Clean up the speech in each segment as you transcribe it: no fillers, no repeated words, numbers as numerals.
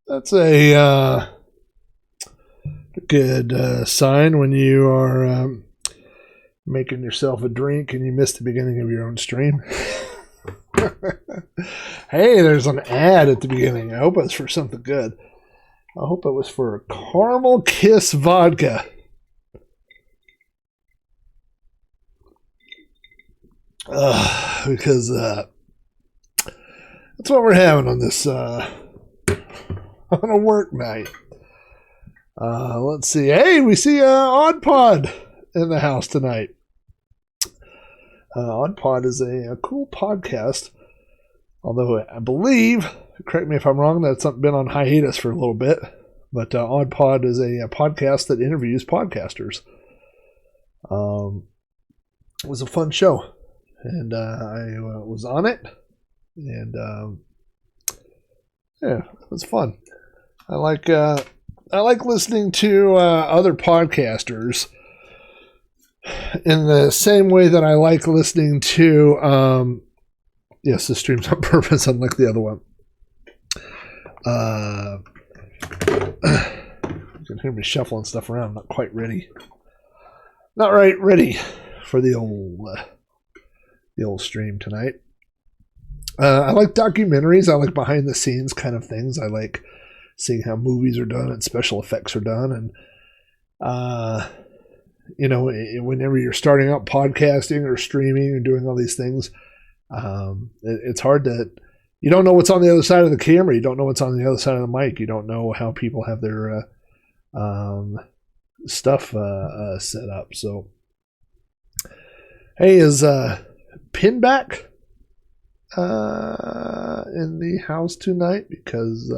That's a good sign when you are making yourself a drink and you miss the beginning of your own stream. Hey, there's an ad at the beginning. I hope it's for something good. I hope it was for Caramel Kiss Vodka. Because that's what we're having on this on a work night. Let's see. Hey, we see Odd Pod in the house tonight. Odd Pod is a cool podcast, although I believe, correct me if I'm wrong, that's been on hiatus for a little bit. But Odd Pod is a podcast that interviews podcasters. It was a fun show, and I was on it, and yeah, it was fun. I like listening to other podcasters in the same way that I like listening to yes, the stream's on purpose, unlike the other one. You can hear me shuffling stuff around. I'm not quite ready. Not right ready for the old stream tonight. I like documentaries. I like behind the scenes kind of things. I like seeing how movies are done and special effects are done. And, whenever you're starting out podcasting or streaming and doing all these things, it's hard to, you don't know what's on the other side of the camera. You don't know what's on the other side of the mic. You don't know how people have their stuff set up. So, hey, is Pin back in the house tonight? Because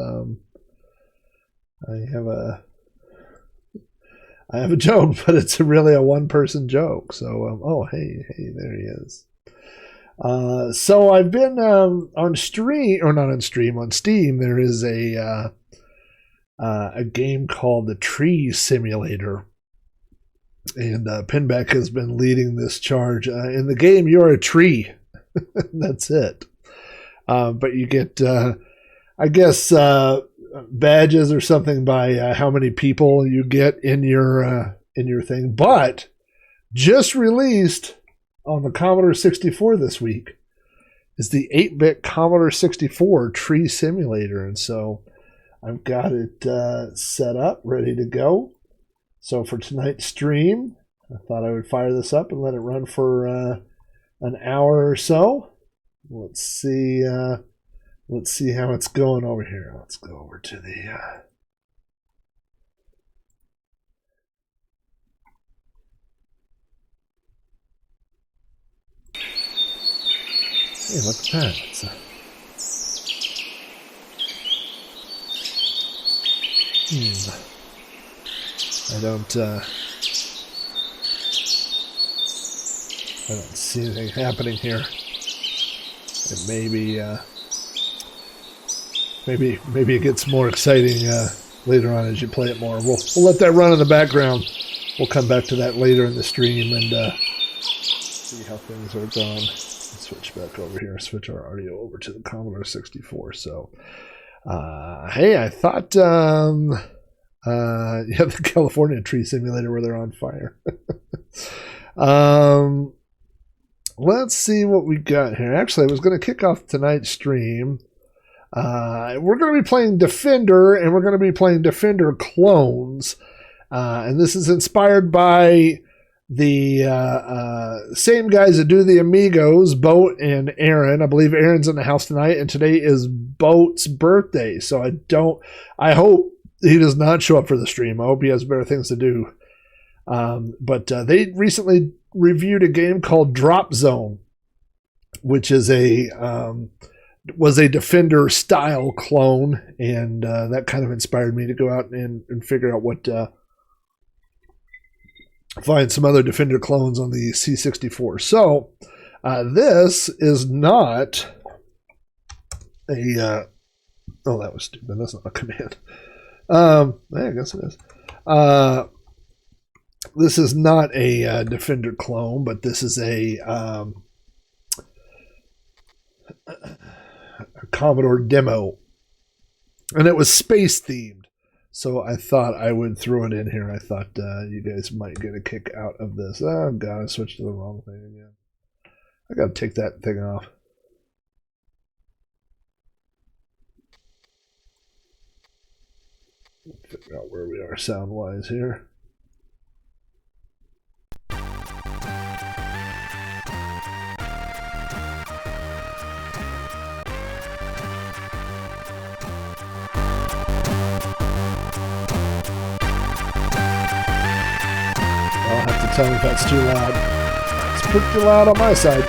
I have a joke, but it's really a one-person joke. So, hey, there he is. So I've been on stream, or not on stream, on Steam. There is a game called the Tree Simulator, and Pinback has been leading this charge. In the game, you're a tree. That's it. But you get, I guess, badges or something by how many people you get in your thing. But just released on the Commodore 64 this week is the 8-bit Commodore 64 Tree Simulator. And so I've got it set up, ready to go. So for tonight's stream, I thought I would fire this up and let it run for an hour or so. Let's see how it's going over here. Let's go over to the hey, look at that. I don't see anything happening here. It maybe it gets more exciting later on as you play it more. We'll let that run in the background. We'll come back to that later in the stream and see how things are going. Let's switch back over here. Switch our audio over to the Commodore 64. So, hey, I thought you have the California Tree Simulator where they're on fire. Let's see what we got here. Actually, I was going to kick off tonight's stream. We're going to be playing Defender, and we're going to be playing Defender Clones. And this is inspired by the same guys that do the Amigos, Boat and Aaron. I believe Aaron's in the house tonight, and today is Boat's birthday. So I hope he does not show up for the stream. I hope he has better things to do. But they recently reviewed a game called Drop Zone, which is was a Defender style clone, and that kind of inspired me to go out and figure out what find some other Defender clones on the C64. So this is not a that was stupid. That's not a command. I guess it is. This is not a Defender clone, but this is a Commodore demo, and it was space themed. So I thought I would throw it in here. I thought you guys might get a kick out of this. Oh god, I switched to the wrong thing again. I gotta take that thing off. Figure out where we are sound wise here. I'll have to tell me if that's too loud. It's pretty loud on my side.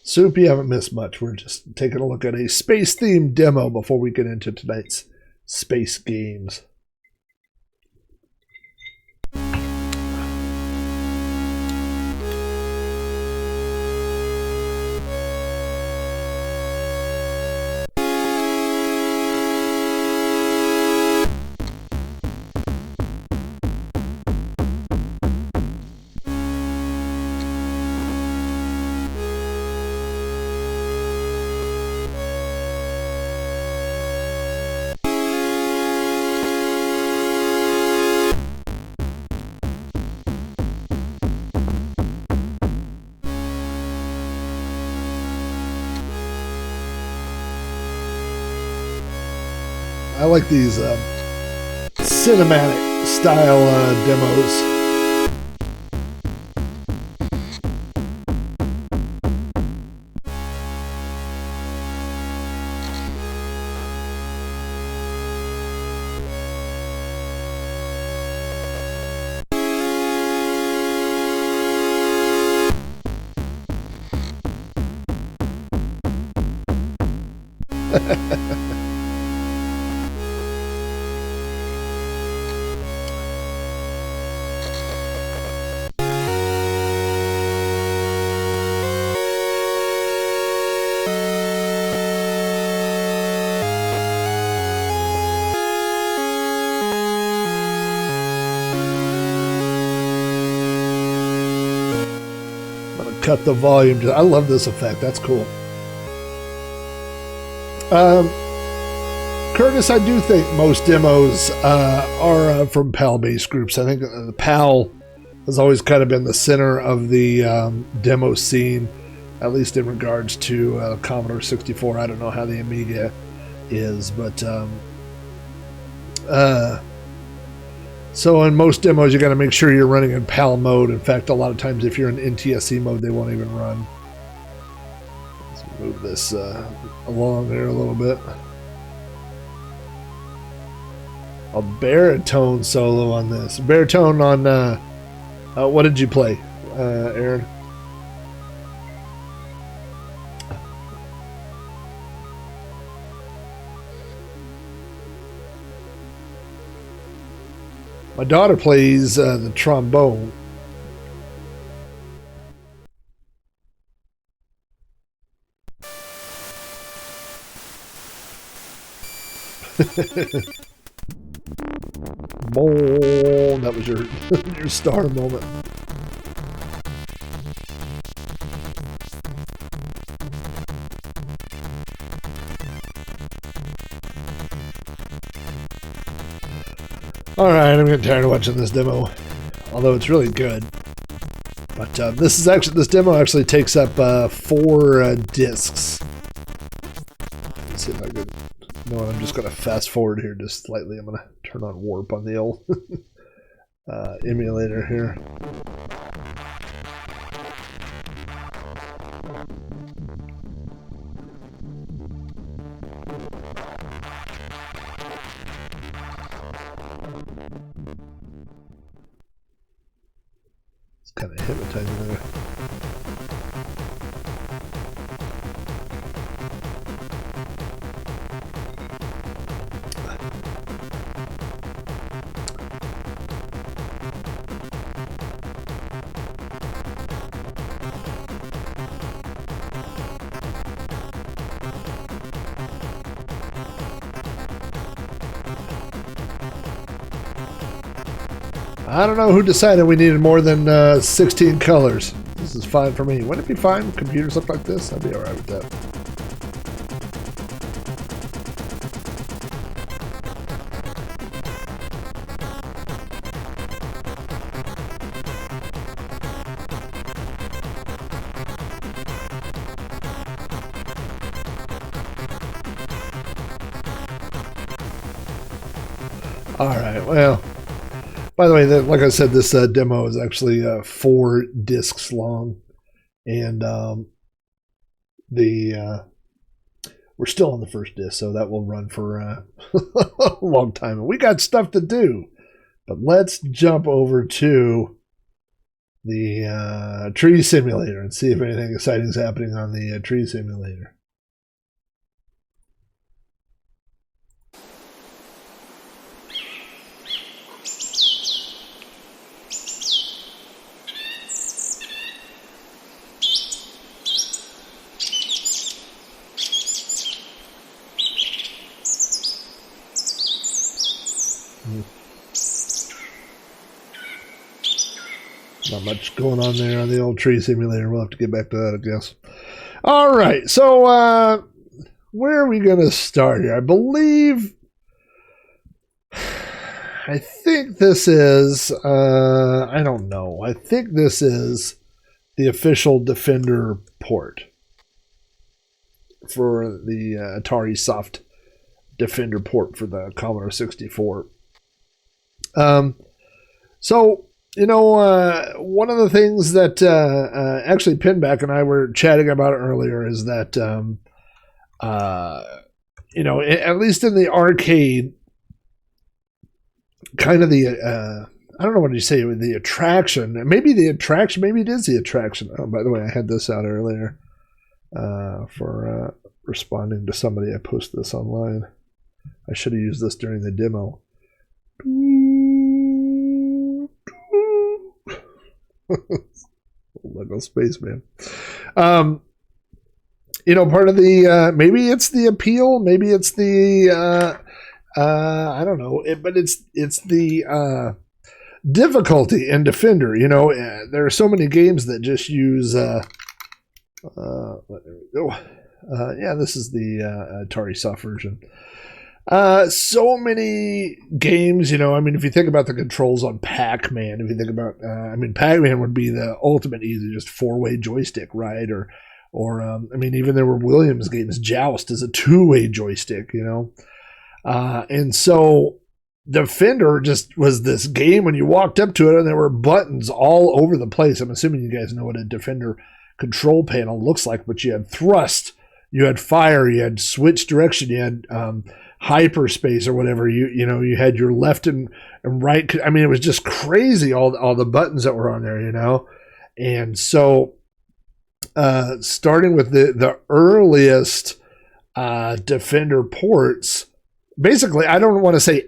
Soup, you haven't missed much. We're just taking a look at a space-themed demo before we get into tonight's space games. I like these cinematic style demos. Cut the volume. I love this effect. That's cool. Curtis, I do think most demos are from PAL-based groups. I think the PAL has always kind of been the center of the demo scene, at least in regards to Commodore 64. I don't know how the Amiga is, but so in most demos, you got to make sure you're running in PAL mode. In fact, a lot of times if you're in NTSC mode, they won't even run. Let's move this along there a little bit. A baritone solo on this. Baritone on, what did you play, Aaron? My daughter plays the trombone. Boom! That was your your star moment. Alright, I'm getting tired of watching this demo, although it's really good. But this demo actually takes up 4 discs. Let's see if I could. No, I'm just going to fast forward here just slightly. I'm going to turn on warp on the old emulator here. Kind of hypnotizing there. I don't know who decided we needed more than 16 colors. This is fine for me. Wouldn't it be fine if computers look like this? I'd be alright with that. Alright, well. By the way, like I said, this demo is actually 4 discs long, and we're still on the first disc, so that will run for a long time. And we got stuff to do, but let's jump over to the tree simulator and see if anything exciting is happening on the tree simulator. Not much going on there on the old tree simulator. We'll have to get back to that, I guess. All right, so where are we going to start here? I think this is, I don't know. I think this is the official Defender port for the Atari Soft Defender port for the Commodore 64. So, you know, one of the things that actually Pinback and I were chatting about earlier is that, you know, at least in the arcade, kind of the, I don't know what you say, the attraction, maybe it is the attraction. Oh, by the way, I had this out earlier for responding to somebody. I posted this online. I should have used this during the demo. Lego Spaceman. You know, part of the maybe it's the appeal, maybe it's the I don't know, but it's the difficulty in Defender. You know, there are so many games that just use there we go. Yeah, this is the Atari Soft version. So many games, you know, I mean, if you think about the controls on Pac-Man, if you think about, I mean, Pac-Man would be the ultimate easy, just 4-way joystick, right? Or I mean, even there were Williams games. Joust is a 2-way joystick, you know? And so Defender just was this game when you walked up to it and there were buttons all over the place. I'm assuming you guys know what a Defender control panel looks like, but you had thrust, you had fire, you had switch direction, you had hyperspace or whatever. You know, you had your left and right. I mean, it was just crazy, all the buttons that were on there, you know? And so starting with the earliest Defender ports, basically, I don't want to say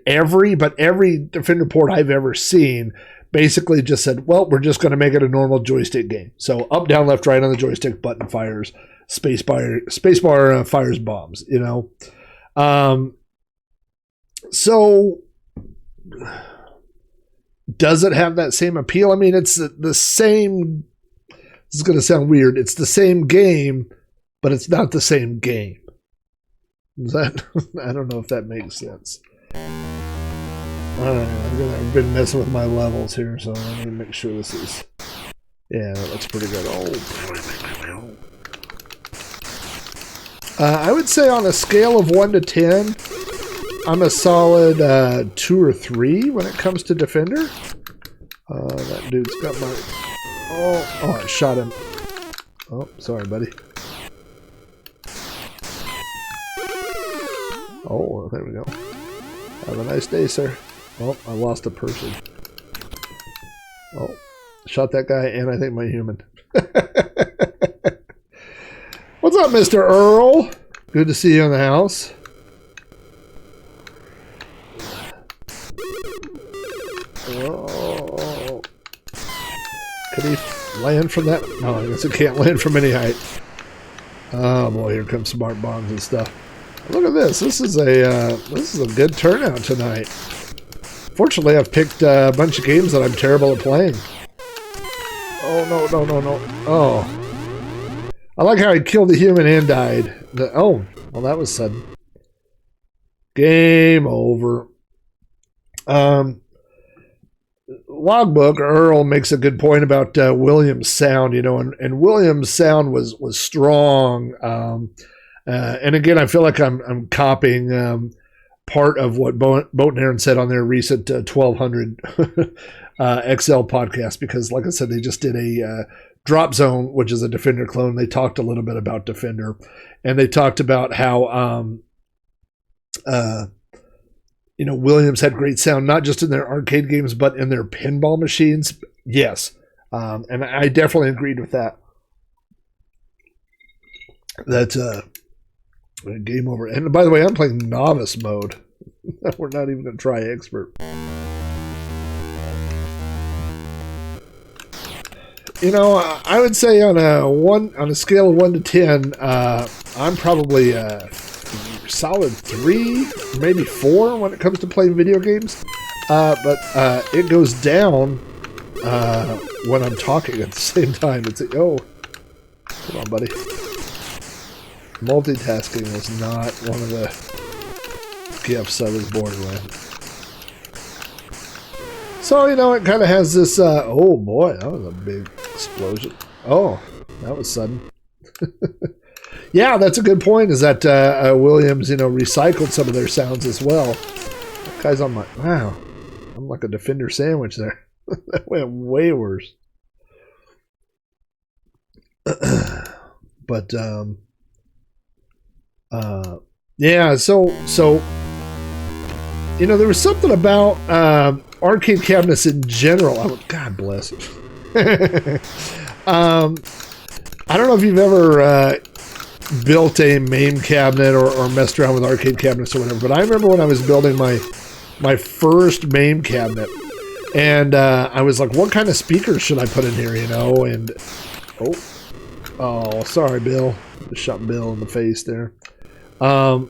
but every Defender port I've ever seen basically just said, well, we're just going to make it a normal joystick game. So up, down, left, right on the joystick, button fires, spacebar fires bombs, you know. So does it have that same appeal? I mean, it's the same. This is going to sound weird. It's the same game, but it's not the same game. Is that? I don't know if that makes sense. I've been messing with my levels here, so let me make sure this is. Yeah, that looks pretty good. I would say on a scale of 1 to 10, I'm a solid 2 or 3 when it comes to Defender. That dude's got my. Oh, I shot him. Oh, sorry, buddy. Oh, there we go. Have a nice day, sir. Oh, I lost a person. Oh, shot that guy and I think my human. What's up, Mr. Earl? Good to see you in the house. Oh. Could he land from that? No, I guess it can't land from any height. Oh boy, here comes smart bombs and stuff. Look at this. This is a good turnout tonight. Fortunately, I've picked a bunch of games that I'm terrible at playing. Oh, no. Oh. I like how I killed the human and died. Oh, well, that was sudden. Game over. Logbook, Earl makes a good point about Williams' sound, and Williams' sound was strong. And again, I feel like I'm copying part of what Boat Aaron said on their recent 1200 XL podcast, because, like I said, they just did a Drop Zone, which is a Defender clone. They talked a little bit about Defender, and they talked about how Williams had great sound, not just in their arcade games, but in their pinball machines. Yes. And I definitely agreed with that. That's game over. And by the way, I'm playing novice mode. We're not even going to try expert. I would say on a scale of 1 to 10, I'm probably solid 3, maybe 4 when it comes to playing video games. But it goes down when I'm talking at the same time. Come on, buddy. Multitasking was not one of the gifts I was born with. So, it kind of has this, oh boy, that was a big explosion. Oh, that was sudden. Yeah, that's a good point, is that Williams, recycled some of their sounds as well. That guy's on my, wow, I'm like a Defender sandwich there. That went way worse. But, yeah, so there was something about arcade cabinets in general. God bless it. I don't know if you've ever built a MAME cabinet or messed around with arcade cabinets or whatever, but I remember when I was building my first MAME cabinet, and I was like, what kind of speakers should I put in here, and oh, sorry, Bill. Just shot Bill in the face there. But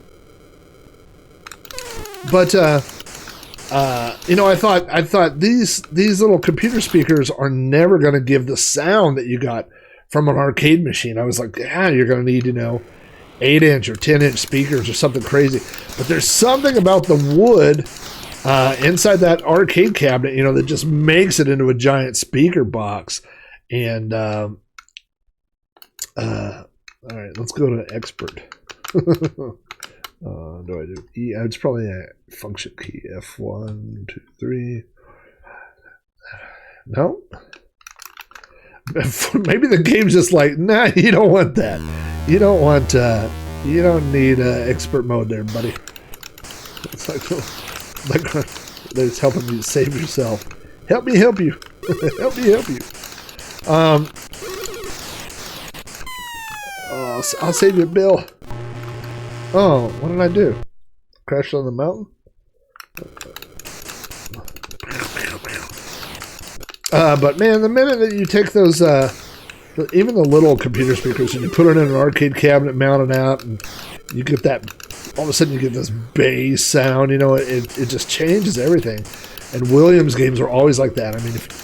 I thought these little computer speakers are never going to give the sound that you got from an arcade machine. I was like, you're going to need 8-inch or 10-inch speakers or something crazy. But there's something about the wood inside that arcade cabinet, that just makes it into a giant speaker box. And all right, let's go to expert. Do I do E? It's probably a function key. F1, 2, 3. No? Maybe the game's just like, nah, you don't want that. You don't need expert mode there, buddy. It's like it's helping you save yourself. Help me help you. Help me help you. I'll save you, Bill. Oh, what did I do? Crashed on the mountain? But man, the minute that you take those, even the little computer speakers, and you put it in an arcade cabinet mounted out, and you get that, all of a sudden you get this bass sound, it just changes everything. And Williams games are always like that. I mean, if,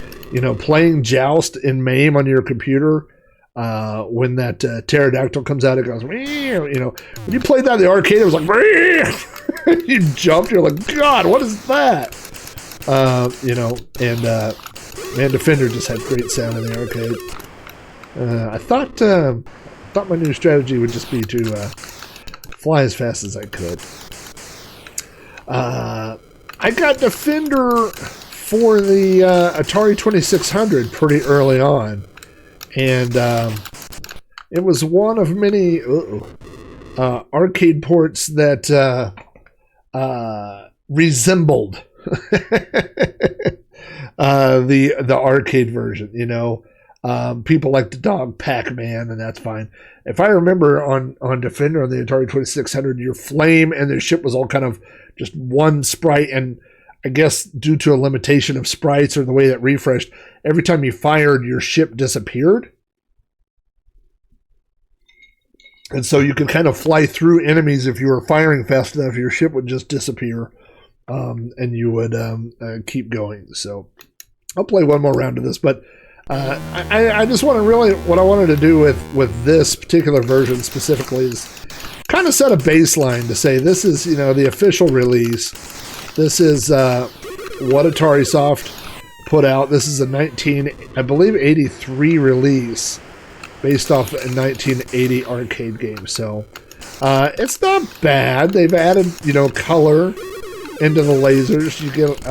playing Joust in MAME on your computer, when that pterodactyl comes out, it goes, when you played that in the arcade, it was like, you jumped, you're like, God, what is that? Man, Defender just had great sound in the arcade. I thought my new strategy would just be to fly as fast as I could. I got Defender for the Atari 2600 pretty early on. And it was one of many arcade ports that resembled the arcade version. People like the dog Pac-Man, and that's fine. If I remember on Defender on the Atari 2600, your flame and the ship was all kind of just one sprite, and I guess due to a limitation of sprites or the way that refreshed, every time you fired, your ship disappeared. And so you could kind of fly through enemies if you were firing fast enough, your ship would just disappear. and you would keep going. So I'll play one more round of this, but I just want to really, what I wanted to do with this particular version specifically is kind of set a baseline to say this is, you know, the official release. This is what Atari Soft put out. This is a 1983 release based off a 1980 arcade game. So it's not bad. They've added, you know, color into the lasers. You get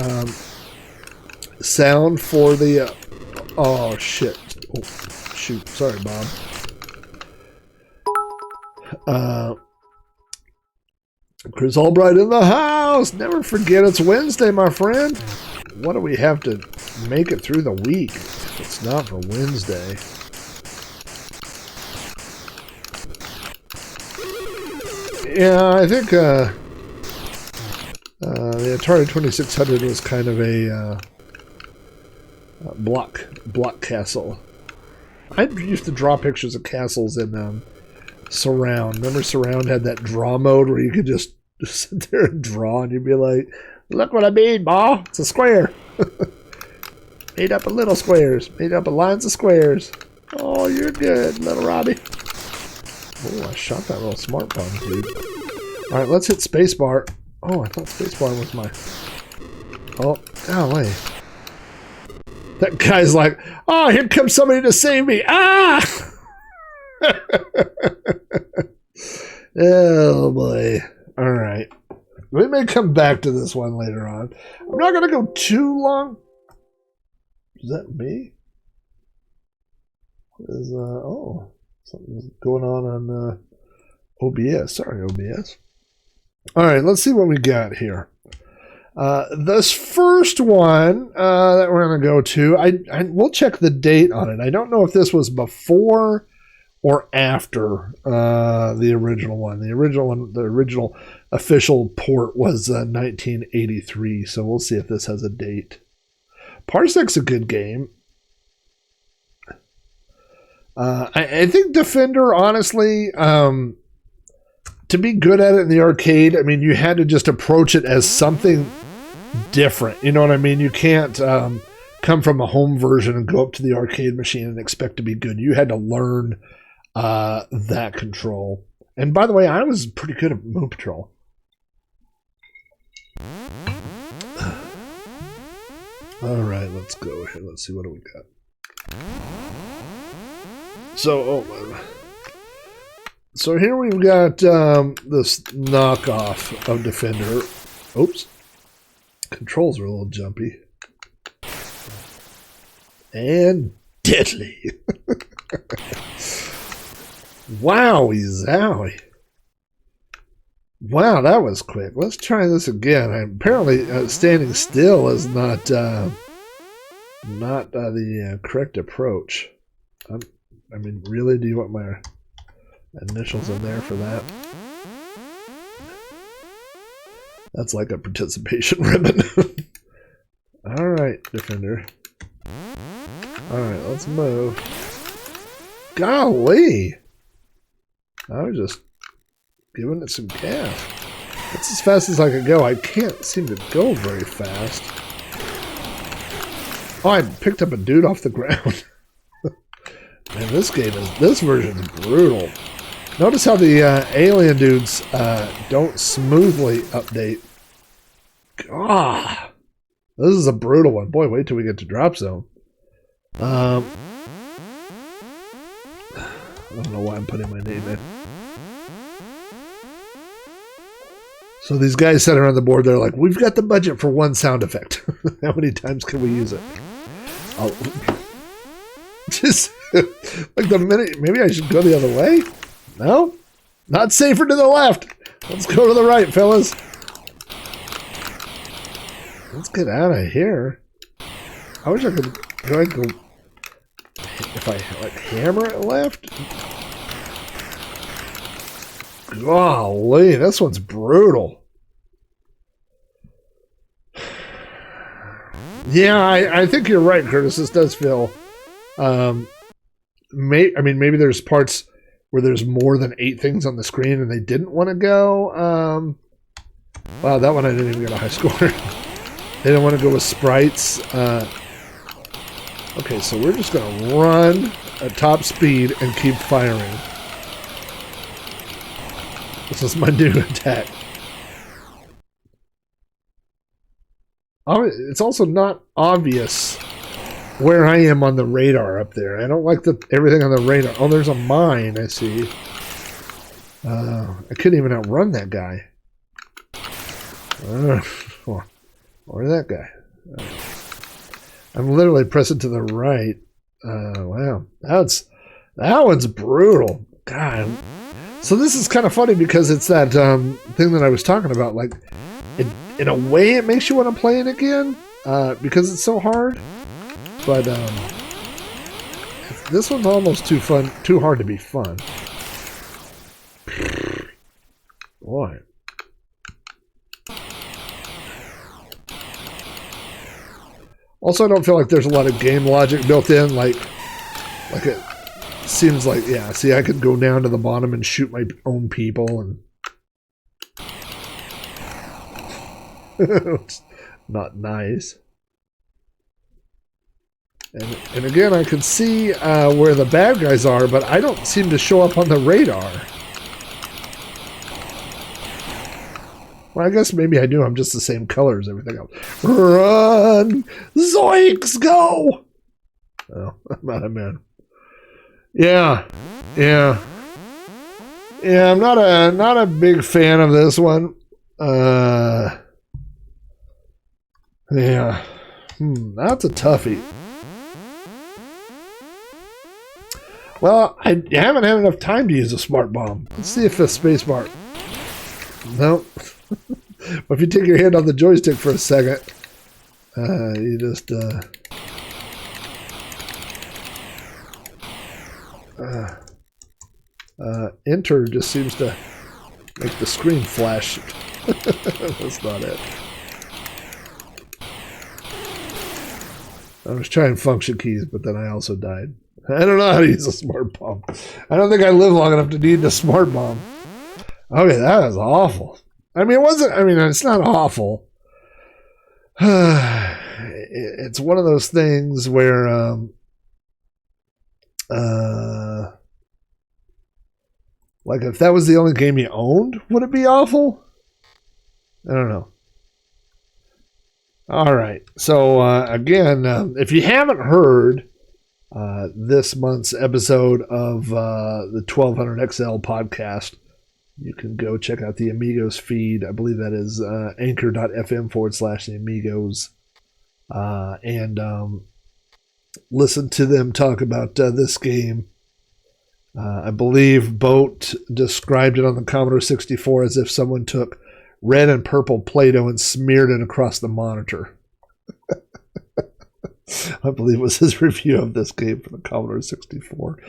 sound for the oh shit. Oh shoot. Sorry, Bob. Chris Albright in the house. Never forget it's Wednesday, my friend. What do we have to make it through the week if it's not for Wednesday? Yeah, I think the Atari 2600 was kind of a block castle. I used to draw pictures of castles in Surround. Remember Surround had that draw mode where you could just sit there and draw, and you'd be like, look what I made, Ma. It's a square. Made up of little squares. Made up of lines of squares. Oh, you're good, little Robbie. Oh, I shot that little smartphone, dude. Alright, let's hit spacebar. Oh, I thought spacebar was my... Oh, golly. That guy's like, oh, here comes somebody to save me. Ah! Oh, boy. Alright. We may come back to this one later on. I'm not going to go too long. Is that me? What is, oh, something's going on OBS. Sorry, OBS. Alright, let's see what we got here. This first one that we're going to go to, we'll check the date on it. I don't know if this was before or after the original one. The original official port was 1983, so we'll see if this has a date. Parsec's a good game. I think Defender, honestly, to be good at it in the arcade, I mean, you had to just approach it as something different. You know what I mean? You can't come from a home version and go up to the arcade machine and expect to be good. You had to learn that control. And by the way, I was pretty good at Moon Patrol. All right, let's go here. Let's see, what do we got? So, so here we've got this knockoff of Defender. Oops. Controls are a little jumpy. And deadly. Wowie zowie. Wow, that was quick. Let's try this again. Apparently, standing still is not the correct approach. I mean, really? Do you want my initials in there for that? That's like a participation ribbon. Alright, Defender. Alright, let's move. Golly! I was just giving it some gas. That's as fast as I could go. I can't seem to go very fast. Oh, I picked up a dude off the ground. Man, this version is brutal. Notice how the alien dudes don't smoothly update. Ah, this is a brutal one. Boy, wait till we get to Drop Zone. I don't know why I'm putting my name in. So these guys sitting around the board, they're like, we've got the budget for one sound effect. How many times can we use it? Oh. Just like the minute, maybe I should go the other way? No? Not safer to the left. Let's go to the right, fellas. Let's get out of here. I wish I could go if I like hammer it left. Golly, this one's brutal. Yeah, I think you're right, Curtis. This does feel maybe there's parts where there's more than 8 things on the screen and they didn't want to go Wow, that one I didn't even get a high score. They didn't want to go with sprites. Okay, so we're just going to run at top speed and keep firing. This is my new attack. Oh, it's also not obvious where I am on the radar up there. I don't like everything on the radar. Oh, there's a mine, I see. I couldn't even outrun that guy. Or that guy. I'm literally pressing to the right. Wow. That one's brutal. God. So this is kind of funny because it's that thing that I was talking about. Like, in a way, it makes you want to play it again because it's so hard. But this one's almost too hard to be fun. Boy. Also, I don't feel like there's a lot of game logic built in. Like it seems like, yeah, see, I could go down to the bottom and shoot my own people. And it's not nice. And again, I can see where the bad guys are, but I don't seem to show up on the radar. Well, I guess maybe I do. I'm just the same color as everything else. Run! Zoinks! Go! Oh, I'm out of man. Yeah. I'm not a big fan of this one. Yeah. That's a toughie. Well, I haven't had enough time to use a smart bomb. Let's see if a space bar. Nope. But if you take your hand off the joystick for a second, you just enter just seems to make the screen flash. That's not it. I was trying function keys, but then I also died. I don't know how to use a smart bomb. I don't think I live long enough to need a smart bomb. Okay, that was awful. I mean, it's not awful. It's one of those things where, like if that was the only game you owned, would it be awful? I don't know. All right. So, again, if you haven't heard this month's episode of the 1200 XL podcast, you can go check out the Amigos feed. I believe that is anchor.fm/the Amigos. And listen to them talk about this game. I believe Boat described it on the Commodore 64 as if someone took red and purple Play-Doh and smeared it across the monitor. I believe it was his review of this game for the Commodore 64.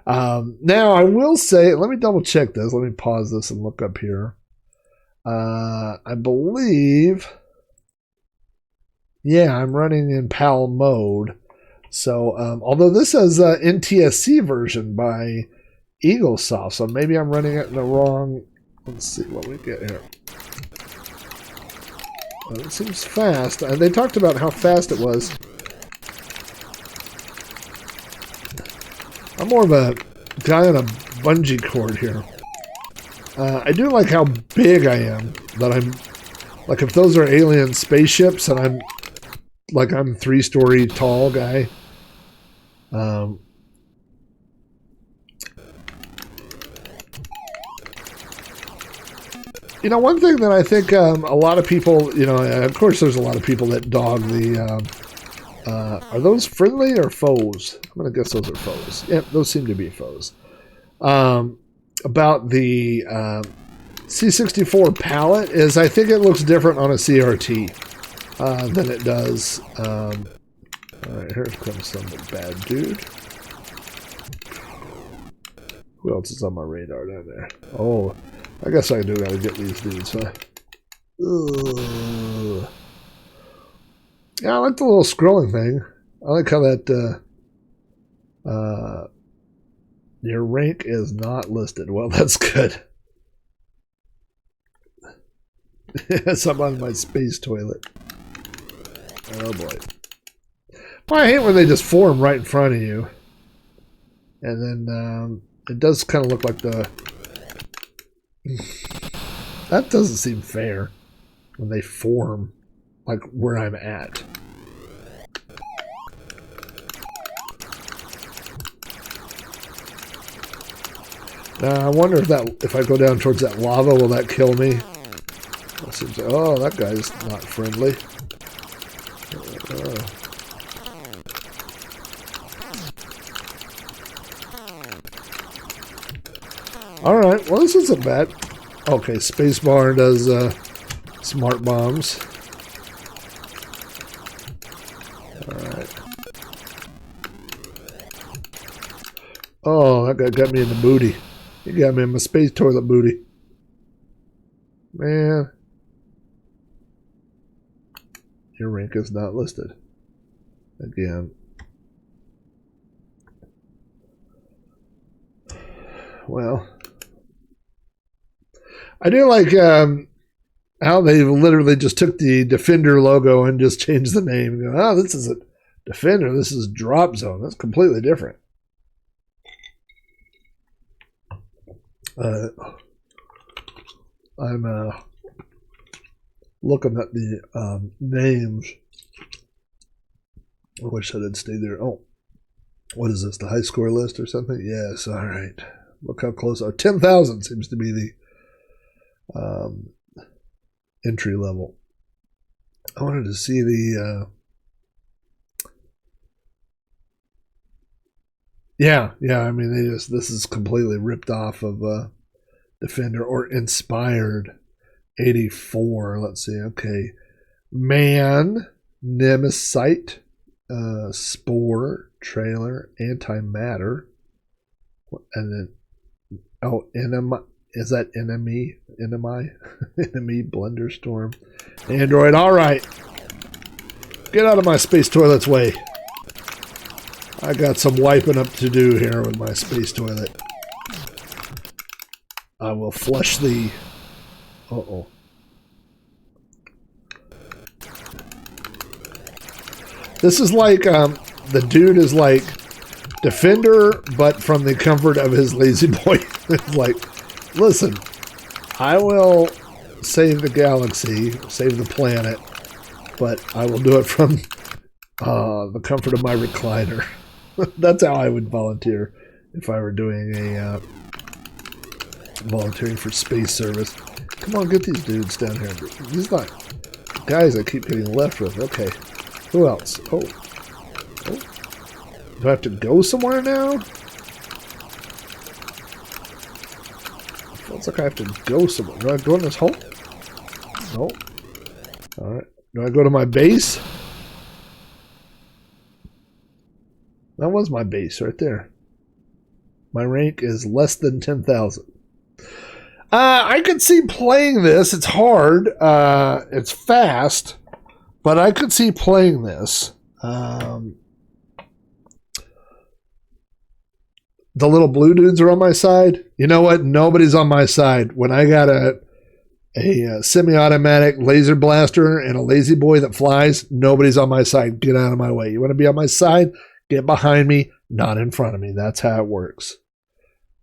Now, I will say, let me double check this. Let me pause this and look up here. I believe, yeah, I'm running in PAL mode. So, although this has an NTSC version by Eaglesoft, so maybe I'm running it in the wrong. Let's see what we get here. Well, it seems fast. They talked about how fast it was. I'm more of a guy on a bungee cord here. I do like how big I am. That I'm, like, if those are alien spaceships and I'm 3-story tall guy. You know, one thing that I think a lot of people, you know, of course there's a lot of people that dog the, are those friendly or foes? I'm going to guess those are foes. Yep, those seem to be foes. About the C64 palette is I think it looks different on a CRT than it does. All right, here comes some bad dude. Who else is on my radar down there? Oh, I guess I do got to get these dudes, huh? Ugh. Yeah, I like the little scrolling thing. I like how that your rank is not listed. Well, that's good. Something on my space toilet. Oh boy. Well, I hate when they just form right in front of you. And then it does kind of look like the... That doesn't seem fair when they form like where I'm at. Now I wonder if I go down towards that lava, will that kill me? That seems like, oh, that guy's not friendly. Alright, well this isn't bad. Okay, spacebar does smart bombs. Alright. Oh, that guy got me in the booty. He got me in my space toilet booty. Man. Your rank is not listed. Again. Well. I do like how they literally just took the Defender logo and just changed the name. You go, oh, this is a Defender. This is Drop Zone. That's completely different. I'm looking at the names. I wish I did stay there. Oh, what is this? The high score list or something? Yes. All right. Look how close. 10,000 seems to be the entry level. I wanted to see the yeah, I mean this is completely ripped off of Defender or inspired 84. Let's see. Okay. Man, Nemesite, Spore, Trailer, Antimatter, and then Enemy. Is that enemy? Enemy, Blunderstorm, Android. All right. Get out of my space toilet's way. I got some wiping up to do here with my space toilet. I will flush the... Uh-oh. This is like, the dude is like Defender, but from the comfort of his lazy boy. It's like, listen, I will save the galaxy, save the planet, but I will do it from the comfort of my recliner. That's how I would volunteer if I were doing a volunteering for space service. Come on, get these dudes down here. These not guys I keep getting left with. Okay, who else? Oh. Do I have to go somewhere now? Feels like I have to go somewhere. Do I go in this hole? No. Alright. Do I go to my base? That was my base right there. My rank is less than 10,000. I could see playing this. It's hard. It's fast. But I could see playing this. The little blue dudes are on my side. You know what? Nobody's on my side. When I got a semi-automatic laser blaster and a lazy boy that flies, nobody's on my side. Get out of my way. You want to be on my side? Get behind me, not in front of me. That's how it works.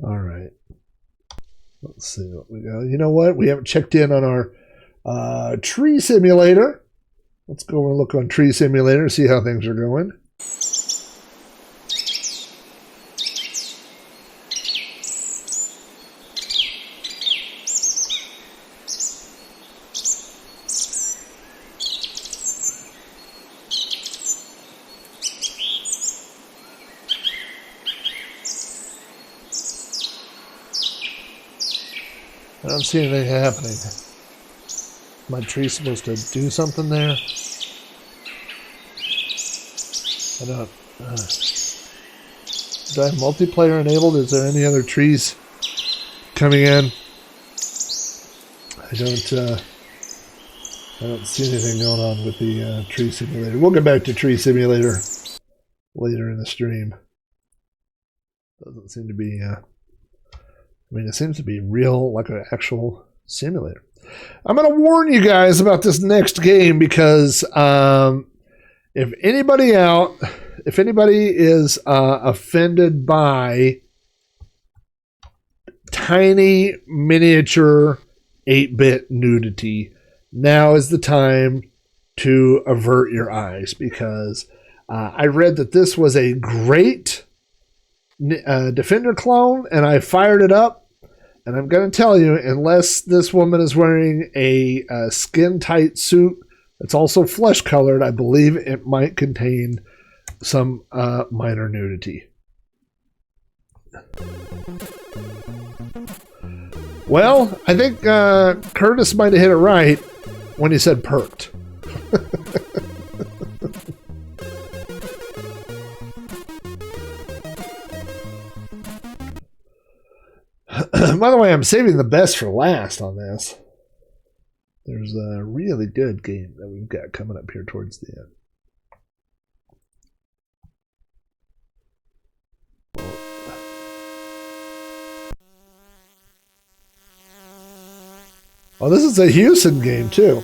All right. Let's see what we got. You know what? We haven't checked in on our tree simulator. Let's go and look on Tree Simulator, see how things are going. I don't see anything happening. My tree's supposed to do something there? I don't... do I have multiplayer enabled? Is there any other trees coming in? I don't see anything going on with the tree simulator. We'll get back to Tree Simulator later in the stream. Doesn't seem to be... I mean, it seems to be real, like an actual simulator. I'm going to warn you guys about this next game because if anybody is offended by tiny miniature 8-bit nudity, now is the time to avert your eyes, because I read that this was a great Defender clone, and I fired it up, and I'm going to tell you, unless this woman is wearing a skin-tight suit that's also flesh-colored, I believe it might contain some minor nudity. Well, I think Curtis might have hit it right when he said perked. By the way, I'm saving the best for last on this. There's a really good game that we've got coming up here towards the end. Oh, this is a Houston game, too.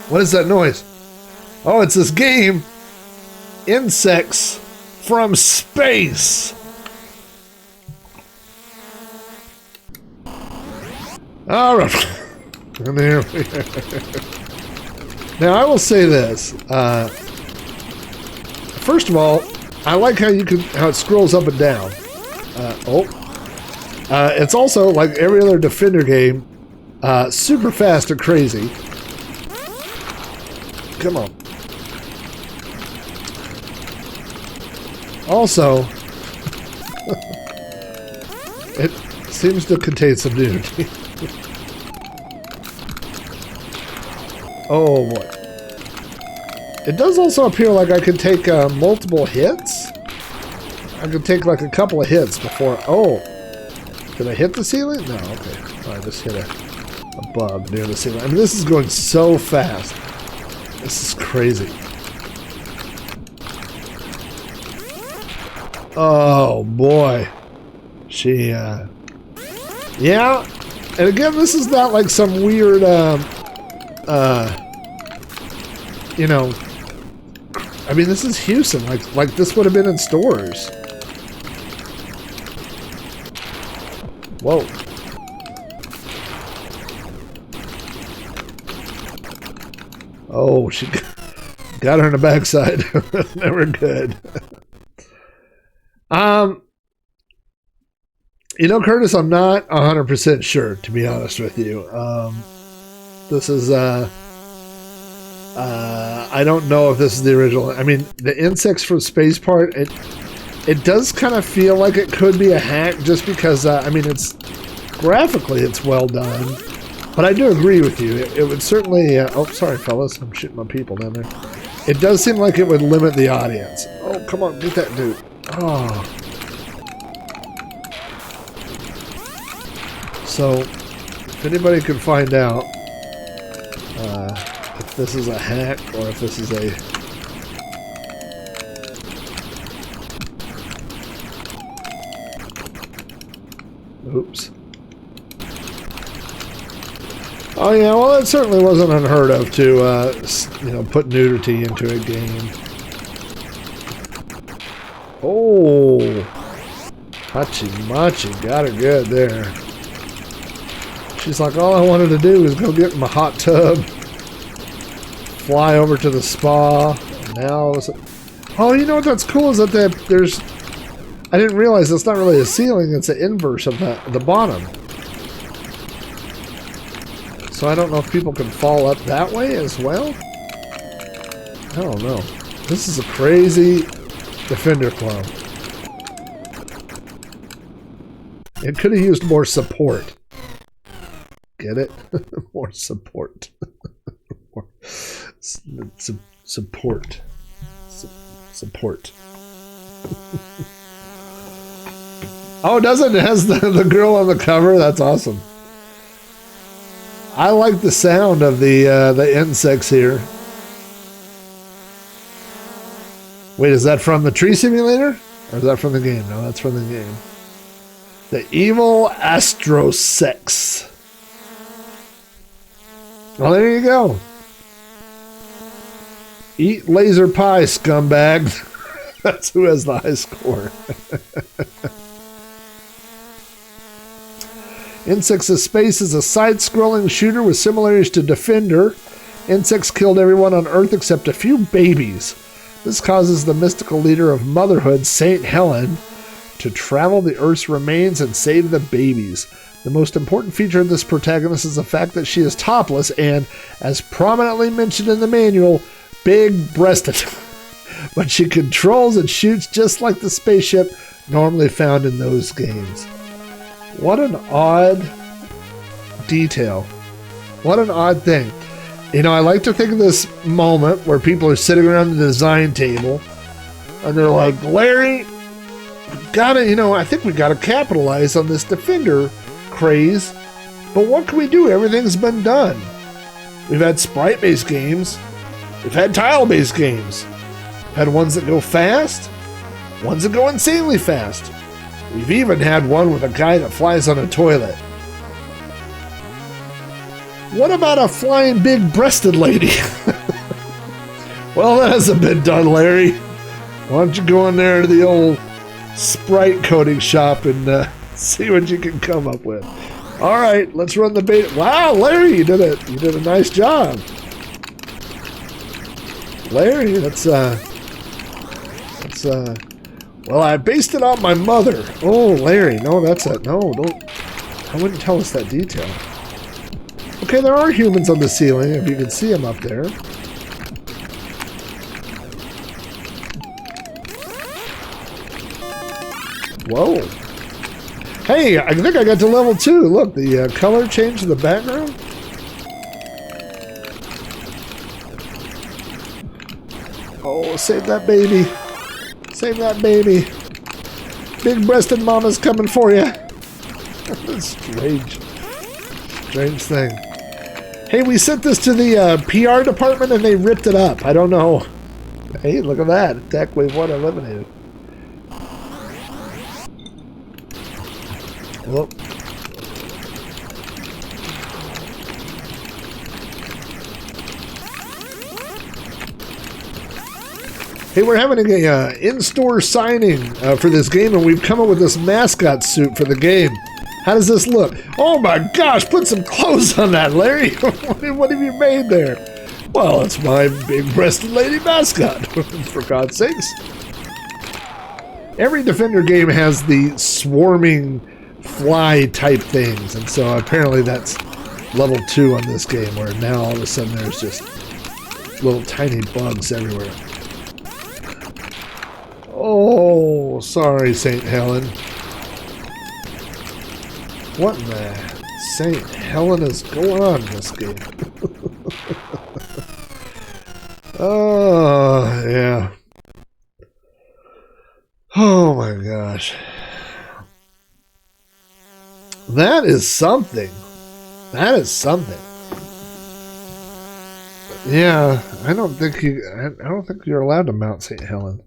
What is that noise? Oh, it's this game, Insects from Space. All right. And there we are. Now, I will say this. First of all, I like how it scrolls up and down. It's also, like every other Defender game, super fast and crazy. Come on. Also, it seems to contain some nudity. Oh boy. It does also appear like I could take multiple hits. I could take like a couple of hits before... Oh! Did I hit the ceiling? No, okay. I just hit a bug near the ceiling. I mean, this is going so fast. This is crazy. Oh boy. She, yeah. And again, this is not like some weird, you know, I mean, this is Houston. Like this would have been in stores. Whoa. Oh, she got her in the backside. Never good. You know, Curtis, I'm not 100% sure, to be honest with you. This is, I don't know if this is the original. I mean, the Insects from Space part, it does kind of feel like it could be a hack just because, I mean, graphically it's well done. But I do agree with you. It would certainly, oh, sorry, fellas. I'm shooting my people down there. It does seem like it would limit the audience. Oh, come on, get that dude. Oh. So, if anybody could find out if this is a hack or if this is a... Oops. Oh yeah, well it certainly wasn't unheard of to, you know, put nudity into a game. Oh, Hachi-machi got her good there. She's like, all I wanted to do was go get in my hot tub, fly over to the spa. Now, oh, you know what? That's cool is that there's. I didn't realize that's not really a ceiling; it's an inverse of the bottom. So I don't know if people can fall up that way as well. I don't know. This is a crazy Defender clone. It could have used more support. Get it? More support. More support. Support. Oh, doesn't it? Has the girl on the cover? That's awesome. I like the sound of the insects here. Wait, is that from the Tree Simulator? Or is that from the game? No, that's from the game. The Evil Astrosex. Well, there you go. Eat laser pie, scumbag. That's who has the high score. Insects of Space is a side-scrolling shooter with similarities to Defender. Insects killed everyone on Earth except a few babies. This causes the mystical leader of motherhood, Saint Helen, to travel the Earth's remains and save the babies. The most important feature of this protagonist is the fact that she is topless and, as prominently mentioned in the manual, big-breasted. But she controls and shoots just like the spaceship normally found in those games. What an odd detail. What an odd thing. You know, I like to think of this moment where people are sitting around the design table and they're like, Larry, I think we gotta capitalize on this Defender craze, but what can we do? Everything's been done. We've had sprite-based games. We've had tile-based games. We've had ones that go fast, ones that go insanely fast. We've even had one with a guy that flies on a toilet. What about a flying big-breasted lady? Well, that hasn't been done, Larry. Why don't you go in there to the old Sprite coding shop and see what you can come up with. All right, let's run the beta. Wow, Larry, you did a nice job. Larry, well, I based it on my mother. Oh, Larry, no, don't. I wouldn't tell us that detail. Okay, there are humans on the ceiling, if you can see them up there. Whoa. Hey, I think I got to level 2. Look, the color changed in the background. Oh, save that baby. Save that baby. Big-breasted mama's coming for you. Strange thing. Hey, we sent this to the PR department and they ripped it up. I don't know. Hey, look at that. Attack wave 1 eliminated. Well. Hey, we're having a in-store signing for this game, and we've come up with this mascot suit for the game. How does this look? Oh my gosh, put some clothes on that, Larry. What have you made there? Well, it's my big-breasted lady mascot, for God's sakes. Every Defender game has the swarming fly type things, and so apparently that's level 2 on this game, where now all of a sudden there's just little tiny bugs everywhere. Oh, sorry, St. Helen. What in the St. Helen is going on in this game? Oh, yeah. Oh my gosh. That is something. That is something. Yeah, I don't think you're allowed to mount St. Helen.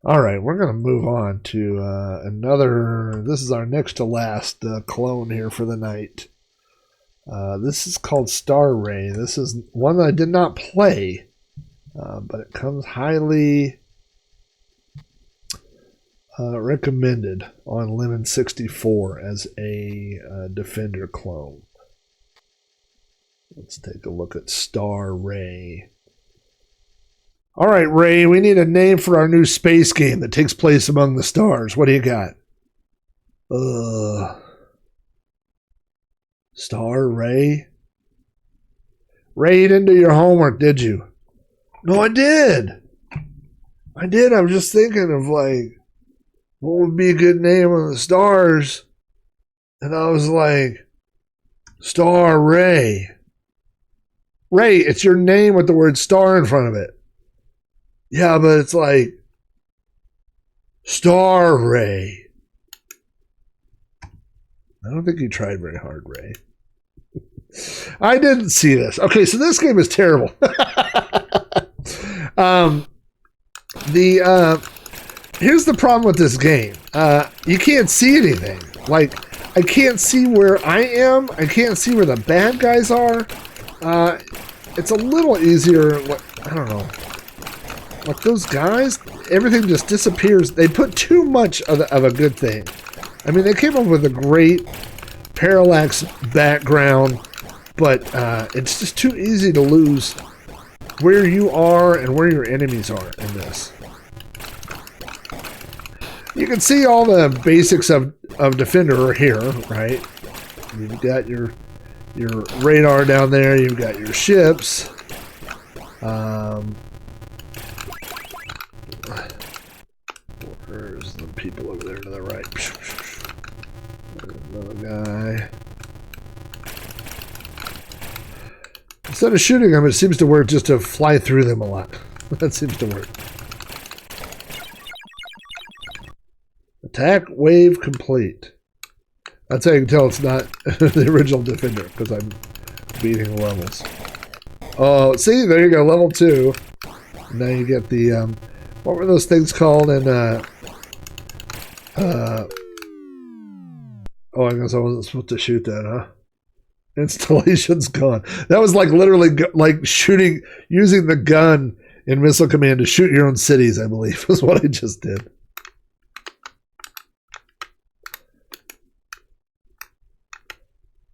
All right, we're going to move on to another. This is our next to last clone here for the night. This is called Star Ray. This is one that I did not play, but it comes highly recommended on Lemon 64 as a Defender clone. Let's take a look at Star Ray. All right, Ray, we need a name for our new space game that takes place among the stars. What do you got? Star Ray? Ray, you didn't do your homework, did you? No, I did. I did. I was just thinking of, like, what would be a good name on the stars? And I was like, Star Ray. Ray, it's your name with the word star in front of it. Yeah, but it's like Star Ray. I don't think you tried very hard, Ray. I didn't see this. Okay, so this game is terrible. Here's the problem with this game. You can't see anything. Like, I can't see where I am. I can't see where the bad guys are. It's a little easier. I don't know. Like those guys, everything just disappears. They put too much of a good thing. I mean, they came up with a great parallax background, but it's just too easy to lose where you are and where your enemies are in this. You can see all the basics of Defender here, right? You've got your radar down there. You've got your ships. Where's the people over there to the right? There's another guy. Instead of shooting them, it seems to work just to fly through them a lot. That seems to work. Attack wave complete. That's how you can tell it's not the original Defender, because I'm beating the levels. Oh, see, there you go, level 2. Now you get the, what were those things called in, oh, I guess I wasn't supposed to shoot that, huh? Installation's gone. That was like literally like shooting, using the gun in Missile Command to shoot your own cities, I believe, was what I just did.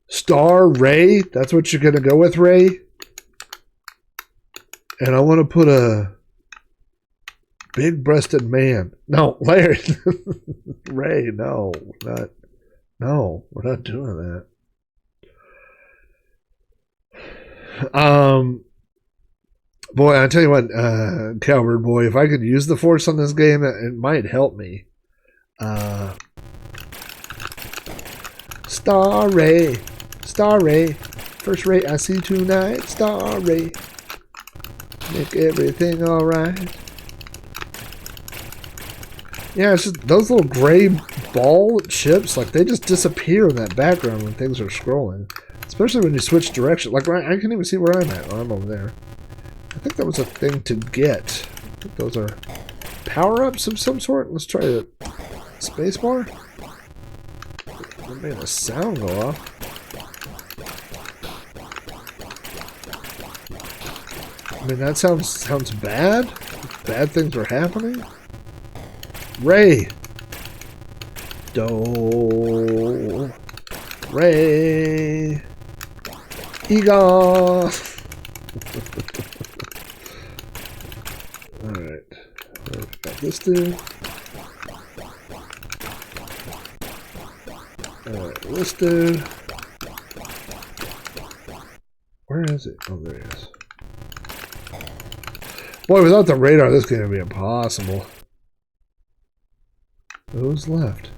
Star Ray, that's what you're going to go with, Ray? And I want to put a big-breasted man. No, Larry. Ray, no. No, we're not doing that. Boy, I tell you what, Cowbird Boy, if I could use the Force on this game, it might help me. Star Ray. Star Ray. First ray I see tonight. Star Ray. Make everything alright. Yeah, it's just those little gray ball ships, like they just disappear in that background when things are scrolling. Especially when you switch direction. Like, I can't even see where I'm at. Oh, I'm over there. I think that was a thing to get. I think those are power-ups of some sort. Let's try the spacebar. That made the sound go off. I mean, that sounds bad. Bad things are happening. Ray. Do. Ray. Eagle. Alright. Got this dude. Alright, this dude. Where is it? Oh, there he is. Boy, without the radar, this game would be impossible. Who's left?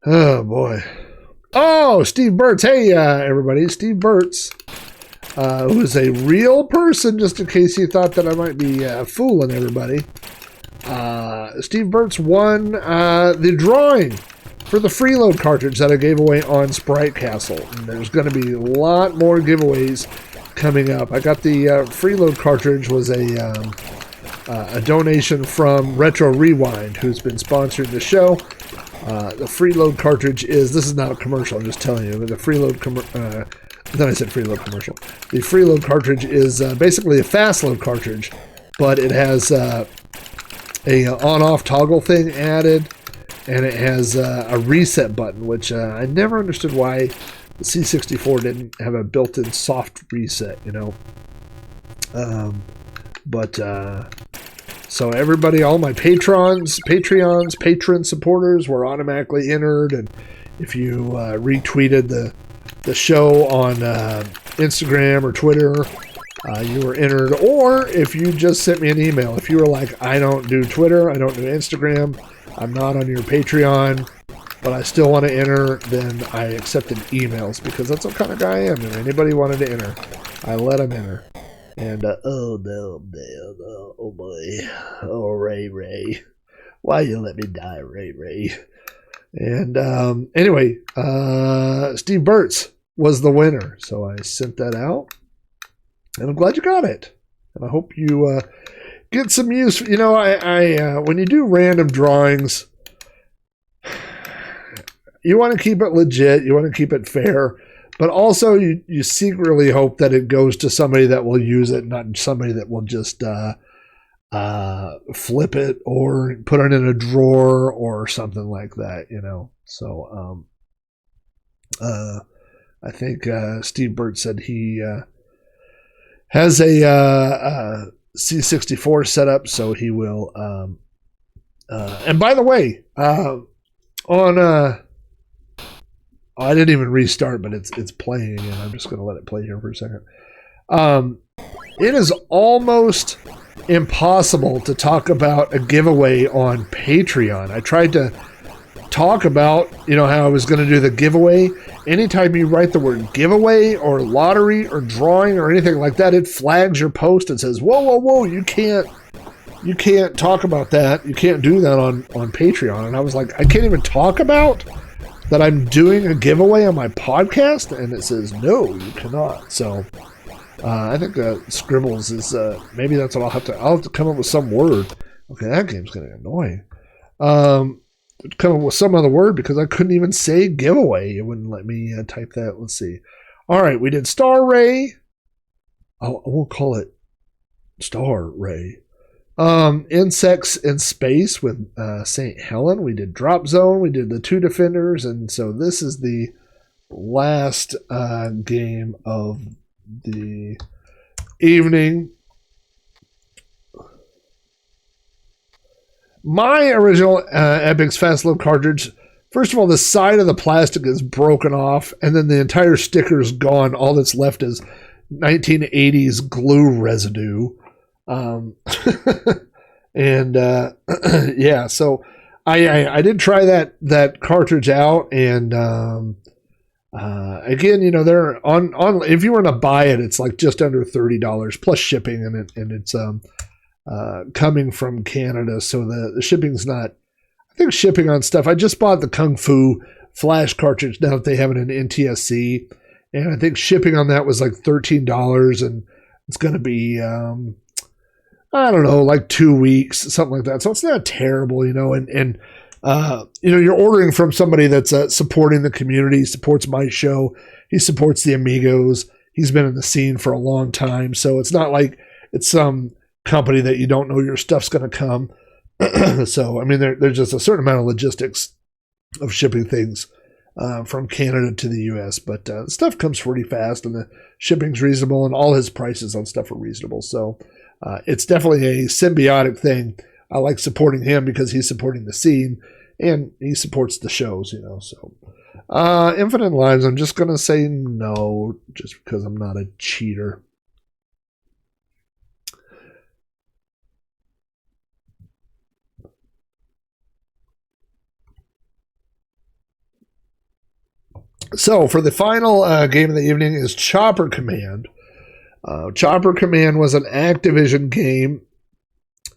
Oh, boy. Oh, Steve Burtz. Hey, everybody. Steve Burtz, who is a real person, just in case you thought that I might be fooling everybody. Steve Burtz won the drawing for the freeload cartridge that I gave away on Sprite Castle. And there's going to be a lot more giveaways coming up. I got the freeload cartridge was a donation from Retro Rewind, who's been sponsoring the show. The freeload cartridge is, this is not a commercial, I'm just telling you, but the freeload then I said freeload commercial. The freeload cartridge is basically a fast load cartridge, but it has a on-off toggle thing added, and it has a reset button, which I never understood why the C64 didn't have a built-in soft reset, you know. So everybody, all my patron supporters were automatically entered, and if you retweeted the show on Instagram or Twitter, you were entered. Or if you just sent me an email, if you were like, I don't do Twitter, I don't do Instagram, I'm not on your Patreon, but I still want to enter, then I accepted emails, because that's what kind of guy I am. If anybody wanted to enter, I let them enter. And, oh no, man, oh boy, oh Ray. Why you let me die, Ray? And anyway, Steve Burt's was the winner. So I sent that out. And I'm glad you got it. And I hope you get some use. You know, I when you do random drawings, you want to keep it legit. You want to keep it fair. But also, you secretly hope that it goes to somebody that will use it, not somebody that will just flip it or put it in a drawer or something like that, you know. So I think Steve Burt said he has a C64 set up, so he will. And by the way, on I didn't even restart, but it's playing again. I'm just going to let it play here for a second. It is almost impossible to talk about a giveaway on Patreon. I tried to talk about, you know, how I was going to do the giveaway. Anytime you write the word giveaway or lottery or drawing or anything like that, it flags your post and says, whoa, you can't talk about that. You can't do that on Patreon. And I was like, I can't even talk about that I'm doing a giveaway on my podcast? And it says, no, you cannot. So I think Scribbles is, maybe that's what I'll have to come up with some word. Okay, that game's getting annoying. Come up with some other word because I couldn't even say giveaway. It wouldn't let me type that. Let's see. All right, we did Star Ray. I won't call it Star Ray. Insects in Space with St. Helen. We did Drop Zone. We did the Two Defenders. And so this is the last game of the evening. My original Epic's Fast Load cartridge, first of all, the side of the plastic is broken off, and then the entire sticker is gone. All that's left is 1980s glue residue. And yeah, so I did try that cartridge out, and again, you know, they're on if you were to buy it, it's like just under $30 plus shipping, and it's coming from Canada, so the shipping's not. I think shipping on stuff. I just bought the Kung Fu Flash cartridge now that they have it in NTSC, and I think shipping on that was like $13, and it's going to be I don't know, like 2 weeks, something like that. So it's not terrible, you know, and you know, you're ordering from somebody that's supporting the community, supports my show. He supports the Amigos. He's been in the scene for a long time. So it's not like it's some company that you don't know your stuff's going to come. So, I mean, there's just a certain amount of logistics of shipping things from Canada to the U.S., but stuff comes pretty fast, and the shipping's reasonable, and all his prices on stuff are reasonable. So it's definitely a symbiotic thing. I like supporting him because he's supporting the scene, and he supports the shows, you know. So Infinite Lives, I'm just going to say no, just because I'm not a cheater. So for the final game of the evening is Chopper Command. Chopper Command was an Activision game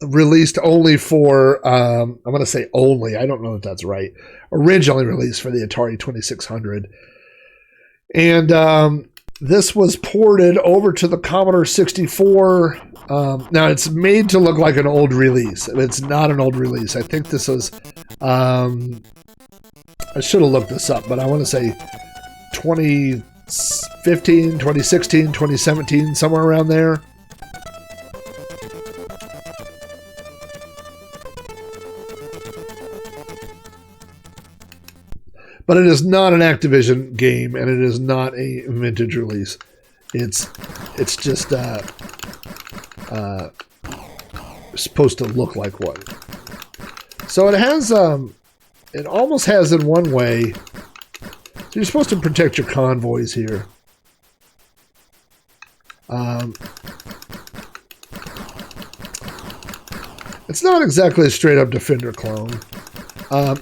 released only for, I'm going to say only, I don't know if that's right, originally released for the Atari 2600. And this was ported over to the Commodore 64. Now, it's made to look like an old release. It's not an old release. I think this is, I should have looked this up, but I want to say 2015, 2016, 2017, somewhere around there. But it is not an Activision game, and it is not a vintage release. It's just supposed to look like one. So it has, it almost has in one way. So you're supposed to protect your convoys here. It's not exactly a straight up Defender clone.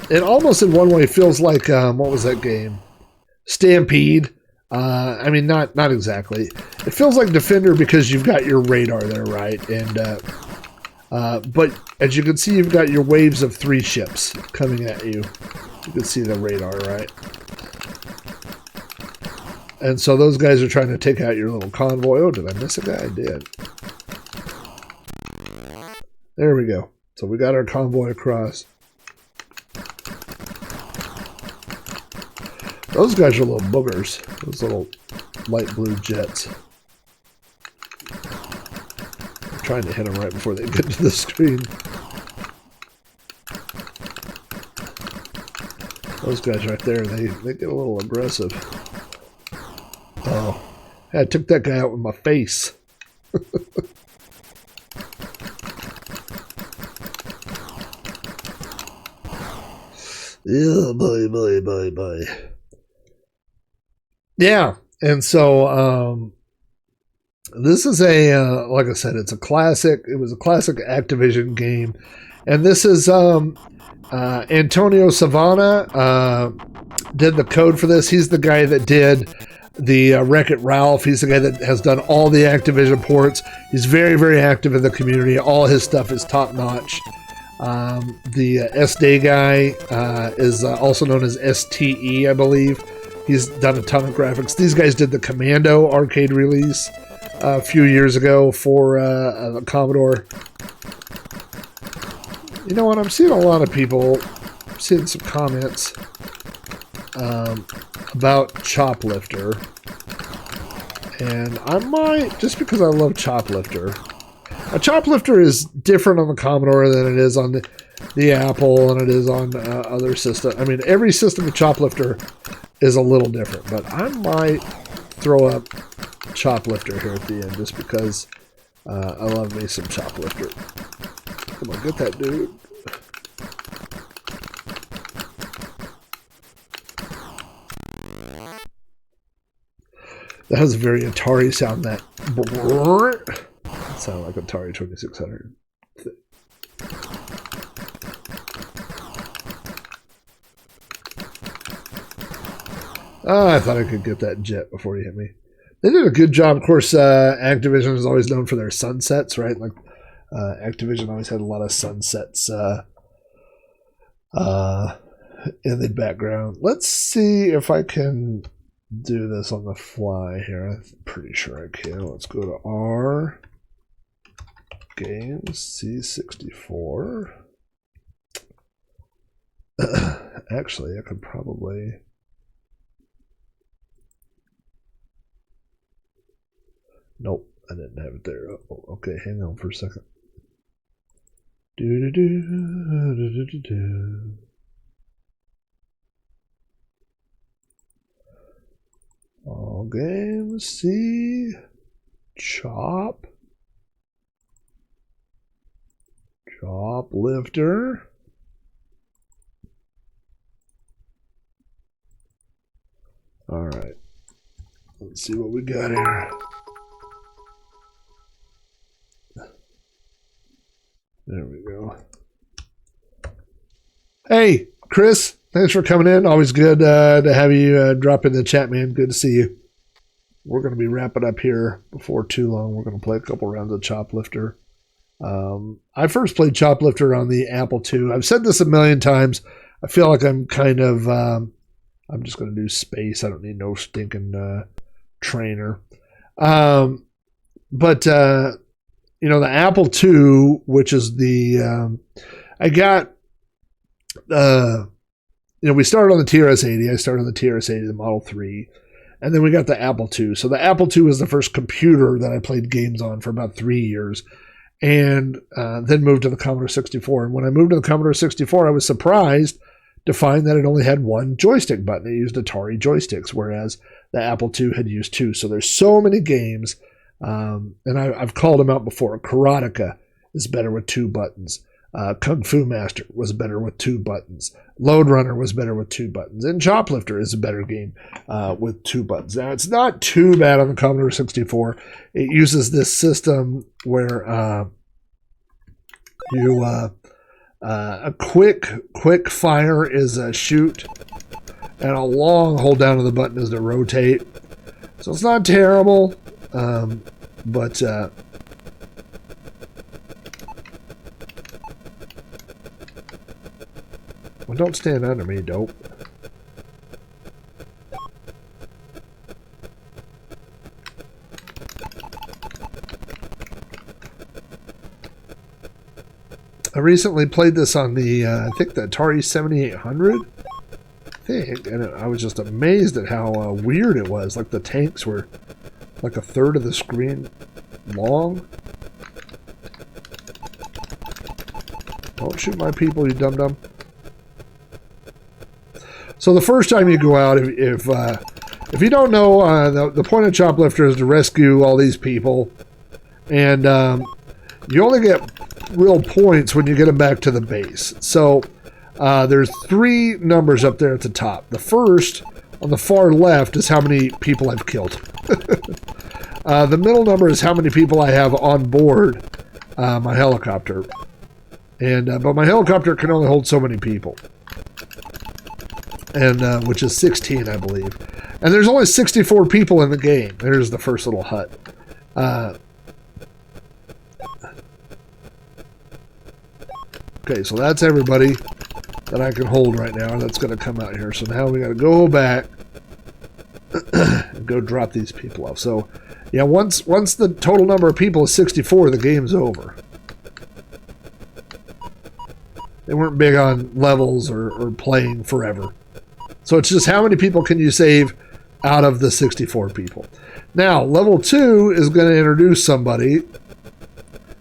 It almost in one way feels like, what was that game? Stampede. I mean, not exactly. It feels like Defender because you've got your radar there, right? And But as you can see, you've got your waves of 3 ships coming at you. You can see the radar, right? And so those guys are trying to take out your little convoy. Oh, did I miss a guy? I did. There we go. So we got our convoy across. Those guys are little boogers. Those little light blue jets. I'm trying to hit them right before they get to the screen. Those guys right there, they get a little aggressive. Oh, I took that guy out with my face. Yeah, boy. Yeah, and so this is a like I said, it's a classic. It was a classic Activision game, and this is Antonio Savana did the code for this. He's the guy that did the Wreck-It Ralph. He's the guy that has done all the Activision ports. He's very, very active in the community. All his stuff is top notch. The SD guy is also known as STE, I believe. He's done a ton of graphics. These guys did the Commando arcade release a few years ago for the Commodore. You know what? I'm seeing a lot of people, I'm seeing some comments about Choplifter. And I might, just because I love Choplifter. A Choplifter is different on the Commodore than it is on the Apple and it is on other systems. I mean, every system of Choplifter is a little different, but I might throw up Choplifter here at the end just because I love me some Choplifter. Come on, get that dude. That has a very Atari sound, that sound like Atari 2600. I thought I could get that jet before he hit me. They did a good job. Of course, Activision is always known for their sunsets, right? Like Activision always had a lot of sunsets in the background. Let's see if I can do this on the fly here. I'm pretty sure I can. Let's go to R Games C64. Actually, I could probably. Nope, I didn't have it there. Oh, okay, hang on for a second. All games, C, Choplifter. All right, let's see what we got here. There we go. Hey, Chris, thanks for coming in. Always good to have you drop in the chat, man. Good to see you. We're going to be wrapping up here before too long. We're going to play a couple rounds of Choplifter. I first played Choplifter on the Apple II. I've said this a million times. I feel like I'm kind of, I'm just going to do space. I don't need no stinking trainer. But you know, the Apple II, which is the, I got, you know, we started on the TRS-80. I started on the TRS-80, the Model 3. And then we got the Apple II. So the Apple II was the first computer that I played games on for about 3 years. And then moved to the Commodore 64. And when I moved to the Commodore 64, I was surprised to find that it only had one joystick button. It used Atari joysticks, whereas the Apple II had used two. So there's so many games. And I've called them out before. Karateka is better with 2 buttons. Kung Fu Master was better with 2 buttons. Lode Runner was better with 2 buttons. And Choplifter is a better game with 2 buttons. Now, it's not too bad on the Commodore 64. It uses this system where you a quick fire is a shoot, and a long hold down of the button is to rotate. So it's not terrible. But don't stand under me, dope. I recently played this on the, I think the Atari 7800, I think, and I was just amazed at how weird it was. Like the tanks were like a third of the screen long. Don't shoot my people, you dum-dum. So the first time you go out, if you don't know, the point of Choplifter is to rescue all these people, and you only get real points when you get them back to the base. So there's 3 numbers up there at the top. The first, on the far left, is how many people I've killed. The middle number is how many people I have on board my helicopter. And but my helicopter can only hold so many people. And which is 16, I believe. And there's only 64 people in the game. There's the first little hut. Okay, so that's everybody that I can hold right now. That's going to come out here. So now we got to go back and go drop these people off. So, yeah, once the total number of people is 64, the game's over. They weren't big on levels or playing forever. So it's just how many people can you save out of the 64 people. Now, level 2 is going to introduce somebody.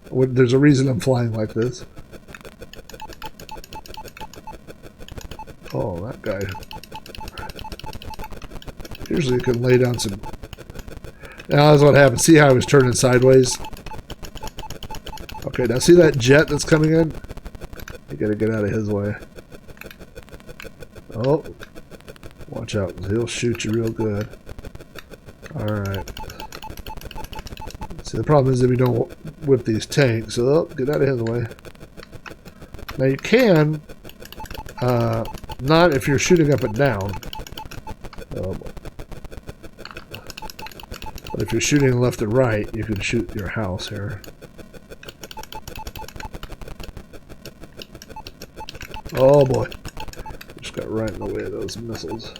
There's a reason I'm flying like this. Oh, that guy. Usually you can lay down some... Now that's what happened. See how I was turning sideways? Okay, now see that jet that's coming in? You gotta get out of his way. Oh. Watch out. He'll shoot you real good. Alright. See, the problem is if you don't whip these tanks. Oh, get out of his way. Now you can... not if you're shooting up and down. But if you're shooting left and right, you can shoot your house here. Oh boy. Just got right in the way of those missiles.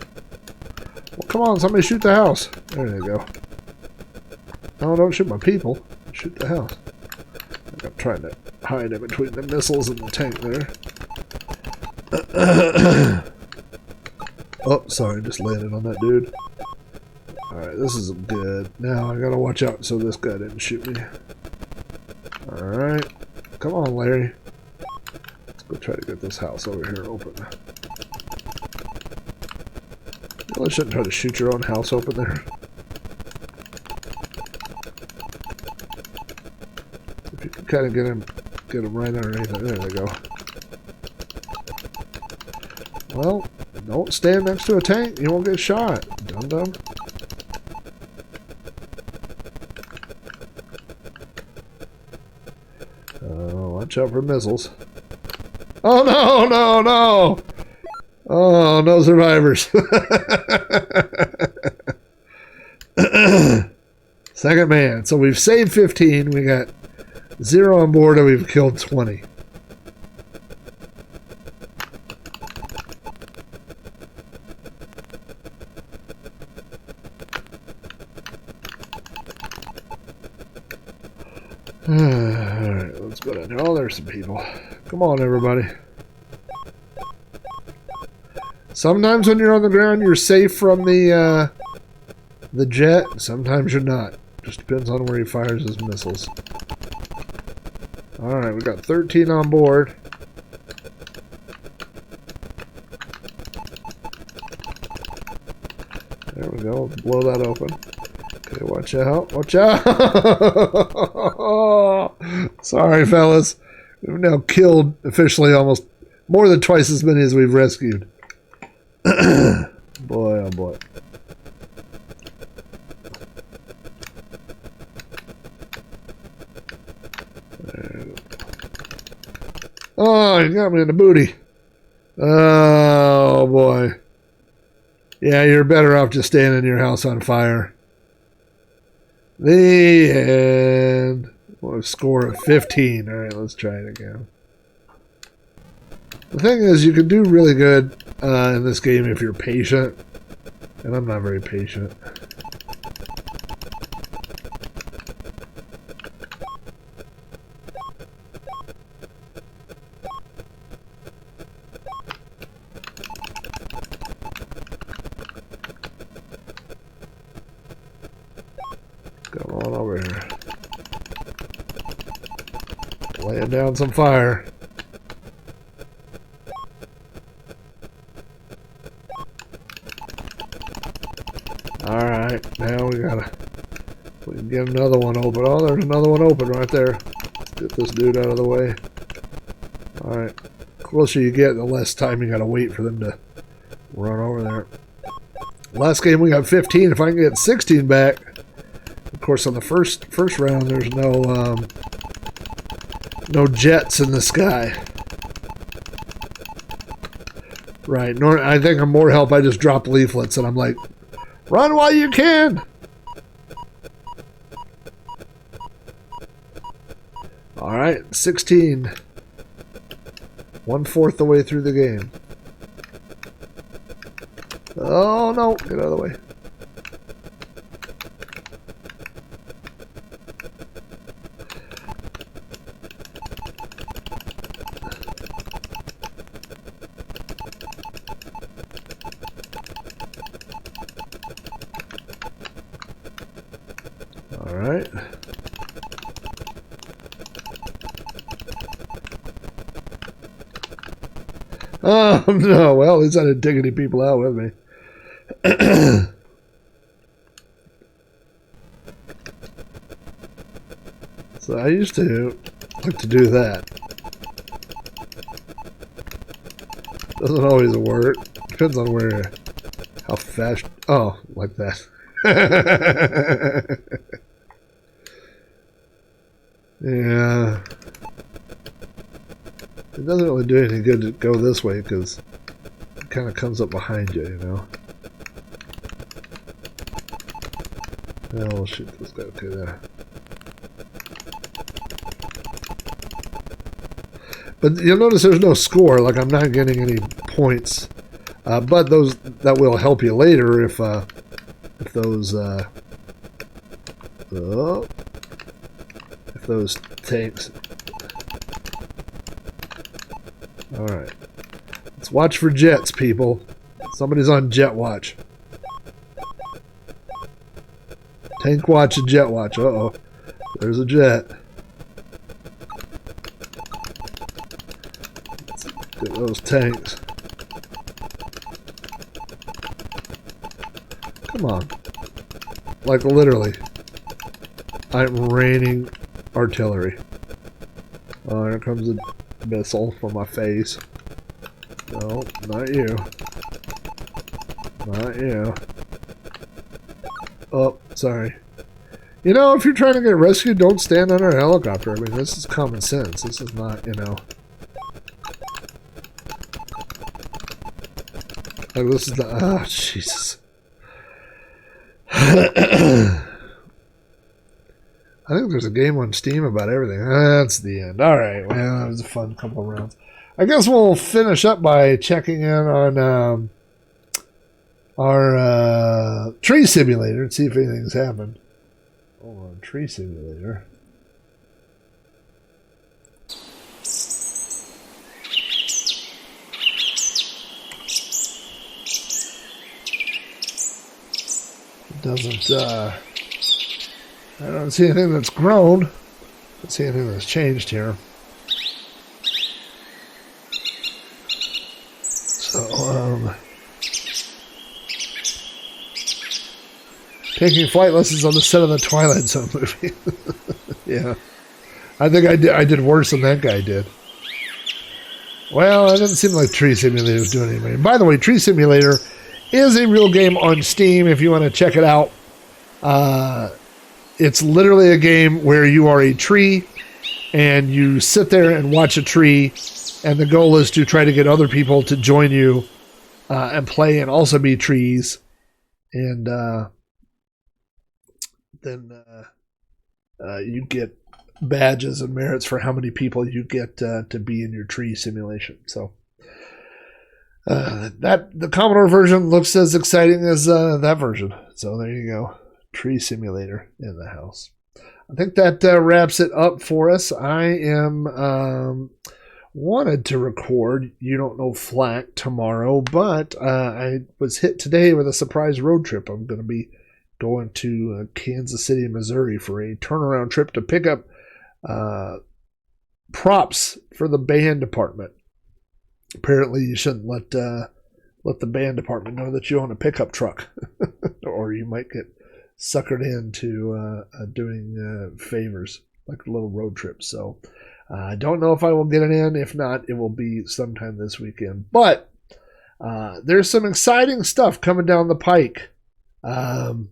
Well, come on, somebody shoot the house. There you go. No, don't shoot my people. Shoot the house. I'm trying to hide in between the missiles and the tank there. Oh, sorry, just landed on that dude. Alright, this is good. Now I gotta watch out so this guy didn't shoot me. Alright. Come on, Larry. Let's go try to get this house over here open. You really shouldn't try to shoot your own house open there. If you can kind of get him right underneath it. There they go. Well, don't stand next to a tank. You won't get shot. Dum-dum. Watch out for missiles. Oh, no, no, no! Oh, no survivors. Second man. So we've saved 15. We got 0 on board and we've killed 20. Alright, let's go down here. Oh, there's some people. Come on, everybody. Sometimes when you're on the ground, you're safe from the jet. Sometimes you're not. Just depends on where he fires his missiles. Alright, we got 13 on board. There we go. Let's blow that open. Okay, watch out. Watch out! Sorry, fellas. We've now killed officially almost more than twice as many as we've rescued. Boy, oh boy. Oh, you got me in the booty. Oh boy. Yeah, you're better off just staying in your house on fire. The end. What a score of 15. Alright, let's try it again. The thing is, you can do really good in this game if you're patient, and I'm not very patient. Come on over here. Laying down some fire. Alright, now we can get another one open. Oh, there's another one open right there. Let's get this dude out of the way. Alright. The closer you get, the less time you gotta wait for them to run over there. Last game we got 15. If I can get 16 back. Of course, on the first round, there's no jets in the sky. Right. I think I'm more help. I just drop leaflets and I'm like, run while you can. All right, 16. 1/4 the way through the game. Oh no! Get out of the way. Alright. Oh no, well at least I didn't take any people out with me. So I used to like to do that. Doesn't always work. Depends on how fast. Oh, like that. Yeah. It doesn't really do anything good to go this way because it kind of comes up behind you, you know. Oh, we'll shoot this guy. Okay, there. But you'll notice there's no score. Like I'm not getting any points. But that will help you later if those tanks. All right, let's watch for jets, people. Somebody's on jet watch. Tank watch and jet watch. Uh-oh, there's a jet. Let's get those tanks. Come on. Like literally. I'm raining artillery. Oh, here comes a missile for my face. No, not you. Not you. Oh, sorry. You know, if you're trying to get rescued, don't stand under a helicopter. I mean, this is common sense. This is not, you know. Like, this is the... Oh, Jesus. I think there's a game on Steam about everything. That's the end. All right. Well, that was a fun couple of rounds. I guess we'll finish up by checking in on our tree simulator and see if anything's happened. Hold on, tree simulator. It doesn't. I don't see anything that's grown. I don't see anything that's changed here. So, taking flight lessons on the set of the Twilight Zone movie. Yeah. I think I did worse than that guy did. Well, it doesn't seem like Tree Simulator is doing anything. And by the way, Tree Simulator is a real game on Steam if you want to check it out. It's literally a game where you are a tree and you sit there and watch a tree, and the goal is to try to get other people to join you and play and also be trees. And then you get badges and merits for how many people you get to be in your tree simulation. So That the Commodore version looks as exciting as that version. So there you go. Tree simulator in the house. I think that wraps it up for us. I am wanted to record You Don't Know Flack tomorrow, but I was hit today with a surprise road trip. I'm going to be going to Kansas City, Missouri for a turnaround trip to pick up props for the band department. Apparently, you shouldn't let the band department know that you own a pickup truck, or you might get suckered into doing favors like a little road trip. So I don't know if I will get it in. If not, it will be sometime this weekend. But there's some exciting stuff coming down the pike. Can't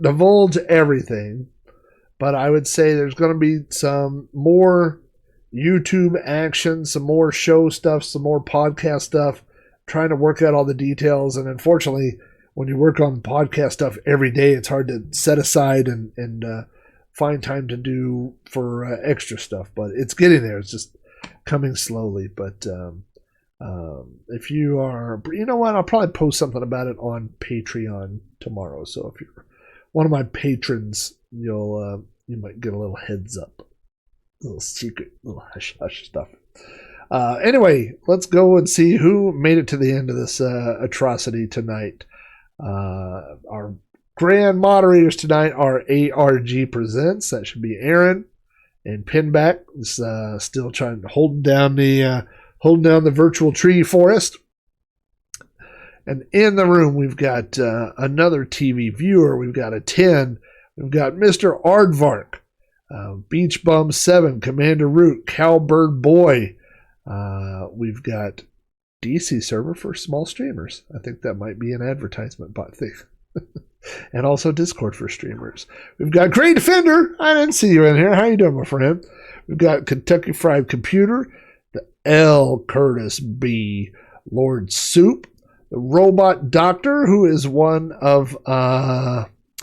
divulge everything, but I would say there's going to be some more YouTube action, some more show stuff, some more podcast stuff, trying to work out all the details. And unfortunately, when you work on podcast stuff every day, it's hard to set aside and find time to do for extra stuff. But it's getting there. It's just coming slowly. But if you are, you know what, I'll probably post something about it on Patreon tomorrow. So if you're one of my patrons, you might get a little heads up. Little secret, little hush-hush stuff. Anyway, let's go and see who made it to the end of this atrocity tonight. Our grand moderators tonight are ARG Presents. That should be Aaron. And Pinback is still trying to hold down the virtual tree forest. And in the room, we've got another TV viewer. We've got a 10. We've got Mr. Aardvark. Beach Bum 7, Commander Root, Cowbird Boy. We've got DC server for small streamers. I think that might be an advertisement bot thing. And also Discord for streamers. We've got Great Defender. I didn't see you in here. How you doing, my friend? We've got Kentucky Fried Computer, the L. Curtis B. Lord Soup, the Robot Doctor, who is one of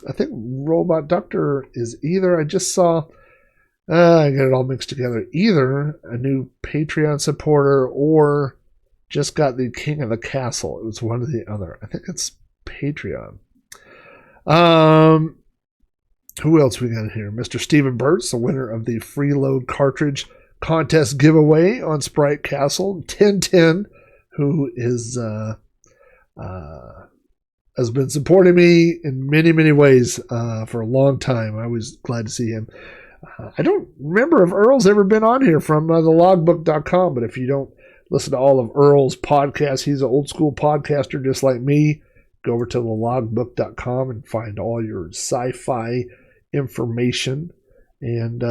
I think Robot Doctor is either, I just saw, I got it all mixed together, either a new Patreon supporter or just got the King of the Castle. It was one or the other. I think it's Patreon. Who else we got here? Mr. Stephen Burtz, the winner of the Freeload cartridge contest giveaway on Sprite Castle. 1010, who is has been supporting me in many, many ways for a long time. I was glad to see him. I don't remember if Earl's ever been on here from thelogbook.com, but if you don't listen to all of Earl's podcasts, he's an old school podcaster just like me. Go over to thelogbook.com and find all your sci-fi information. And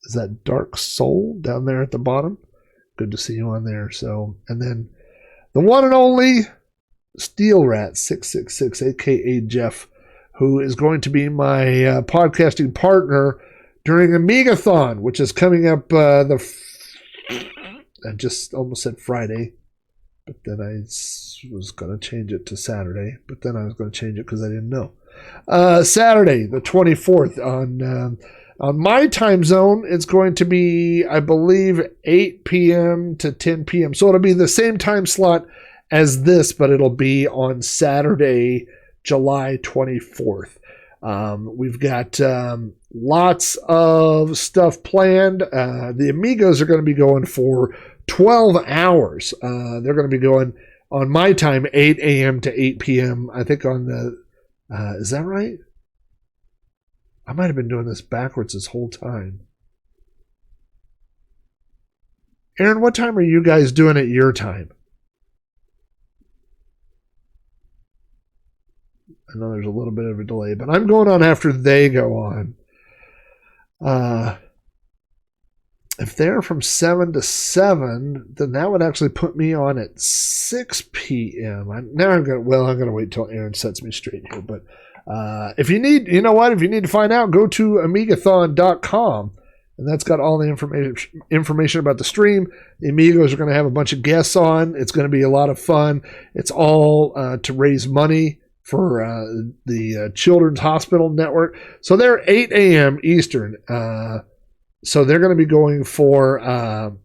is that Dark Soul down there at the bottom? Good to see you on there. So, and then the one and only Steel Rat 666, aka Jeff, who is going to be my podcasting partner during Amigathon, which is coming up I just almost said Friday, but then I was going to change it to Saturday, but then I was going to change it because I didn't know. Saturday, the 24th, on my time zone, it's going to be, I believe, 8 p.m. to 10 p.m. So it'll be the same time slot as this, but it'll be on Saturday, July 24th. We've got lots of stuff planned. The Amigos are going to be going for 12 hours. They're going to be going on my time, 8 a.m. to 8 p.m. I think on the, is that right? I might have been doing this backwards this whole time. Aaron, what time are you guys doing at your time? I know there's a little bit of a delay, but I'm going on after they go on. If they're from 7 to 7, then that would actually put me on at 6 p.m. I'm going to wait till Aaron sets me straight here. But if you need, you know what? If you need to find out, go to amigathon.com. And that's got all the information about the stream. The Amigos are going to have a bunch of guests on. It's going to be a lot of fun. It's all to raise money for the Children's Hospital Network. So they're 8 a.m. Eastern. So they're going to be going for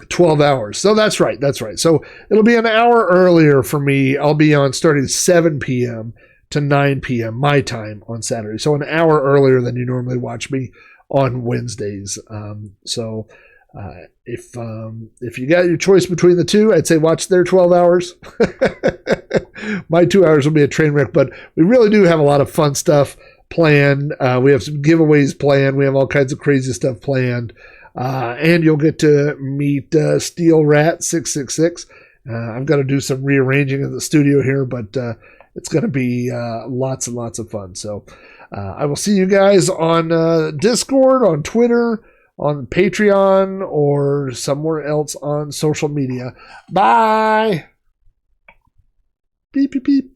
12 hours. So that's right. So it'll be an hour earlier for me. I'll be on starting 7 p.m. to 9 p.m. my time on Saturday. So an hour earlier than you normally watch me on Wednesdays. If you got your choice between the two, I'd say watch their 12 hours. My 2 hours will be a train wreck, but we really do have a lot of fun stuff planned. We have some giveaways planned. We have all kinds of crazy stuff planned. And you'll get to meet Steel Rat 666. I've got to do some rearranging in the studio here, but it's going to be lots and lots of fun. So I will see you guys on Discord, on Twitter, on Patreon, or somewhere else on social media. Bye. Beep, beep, beep.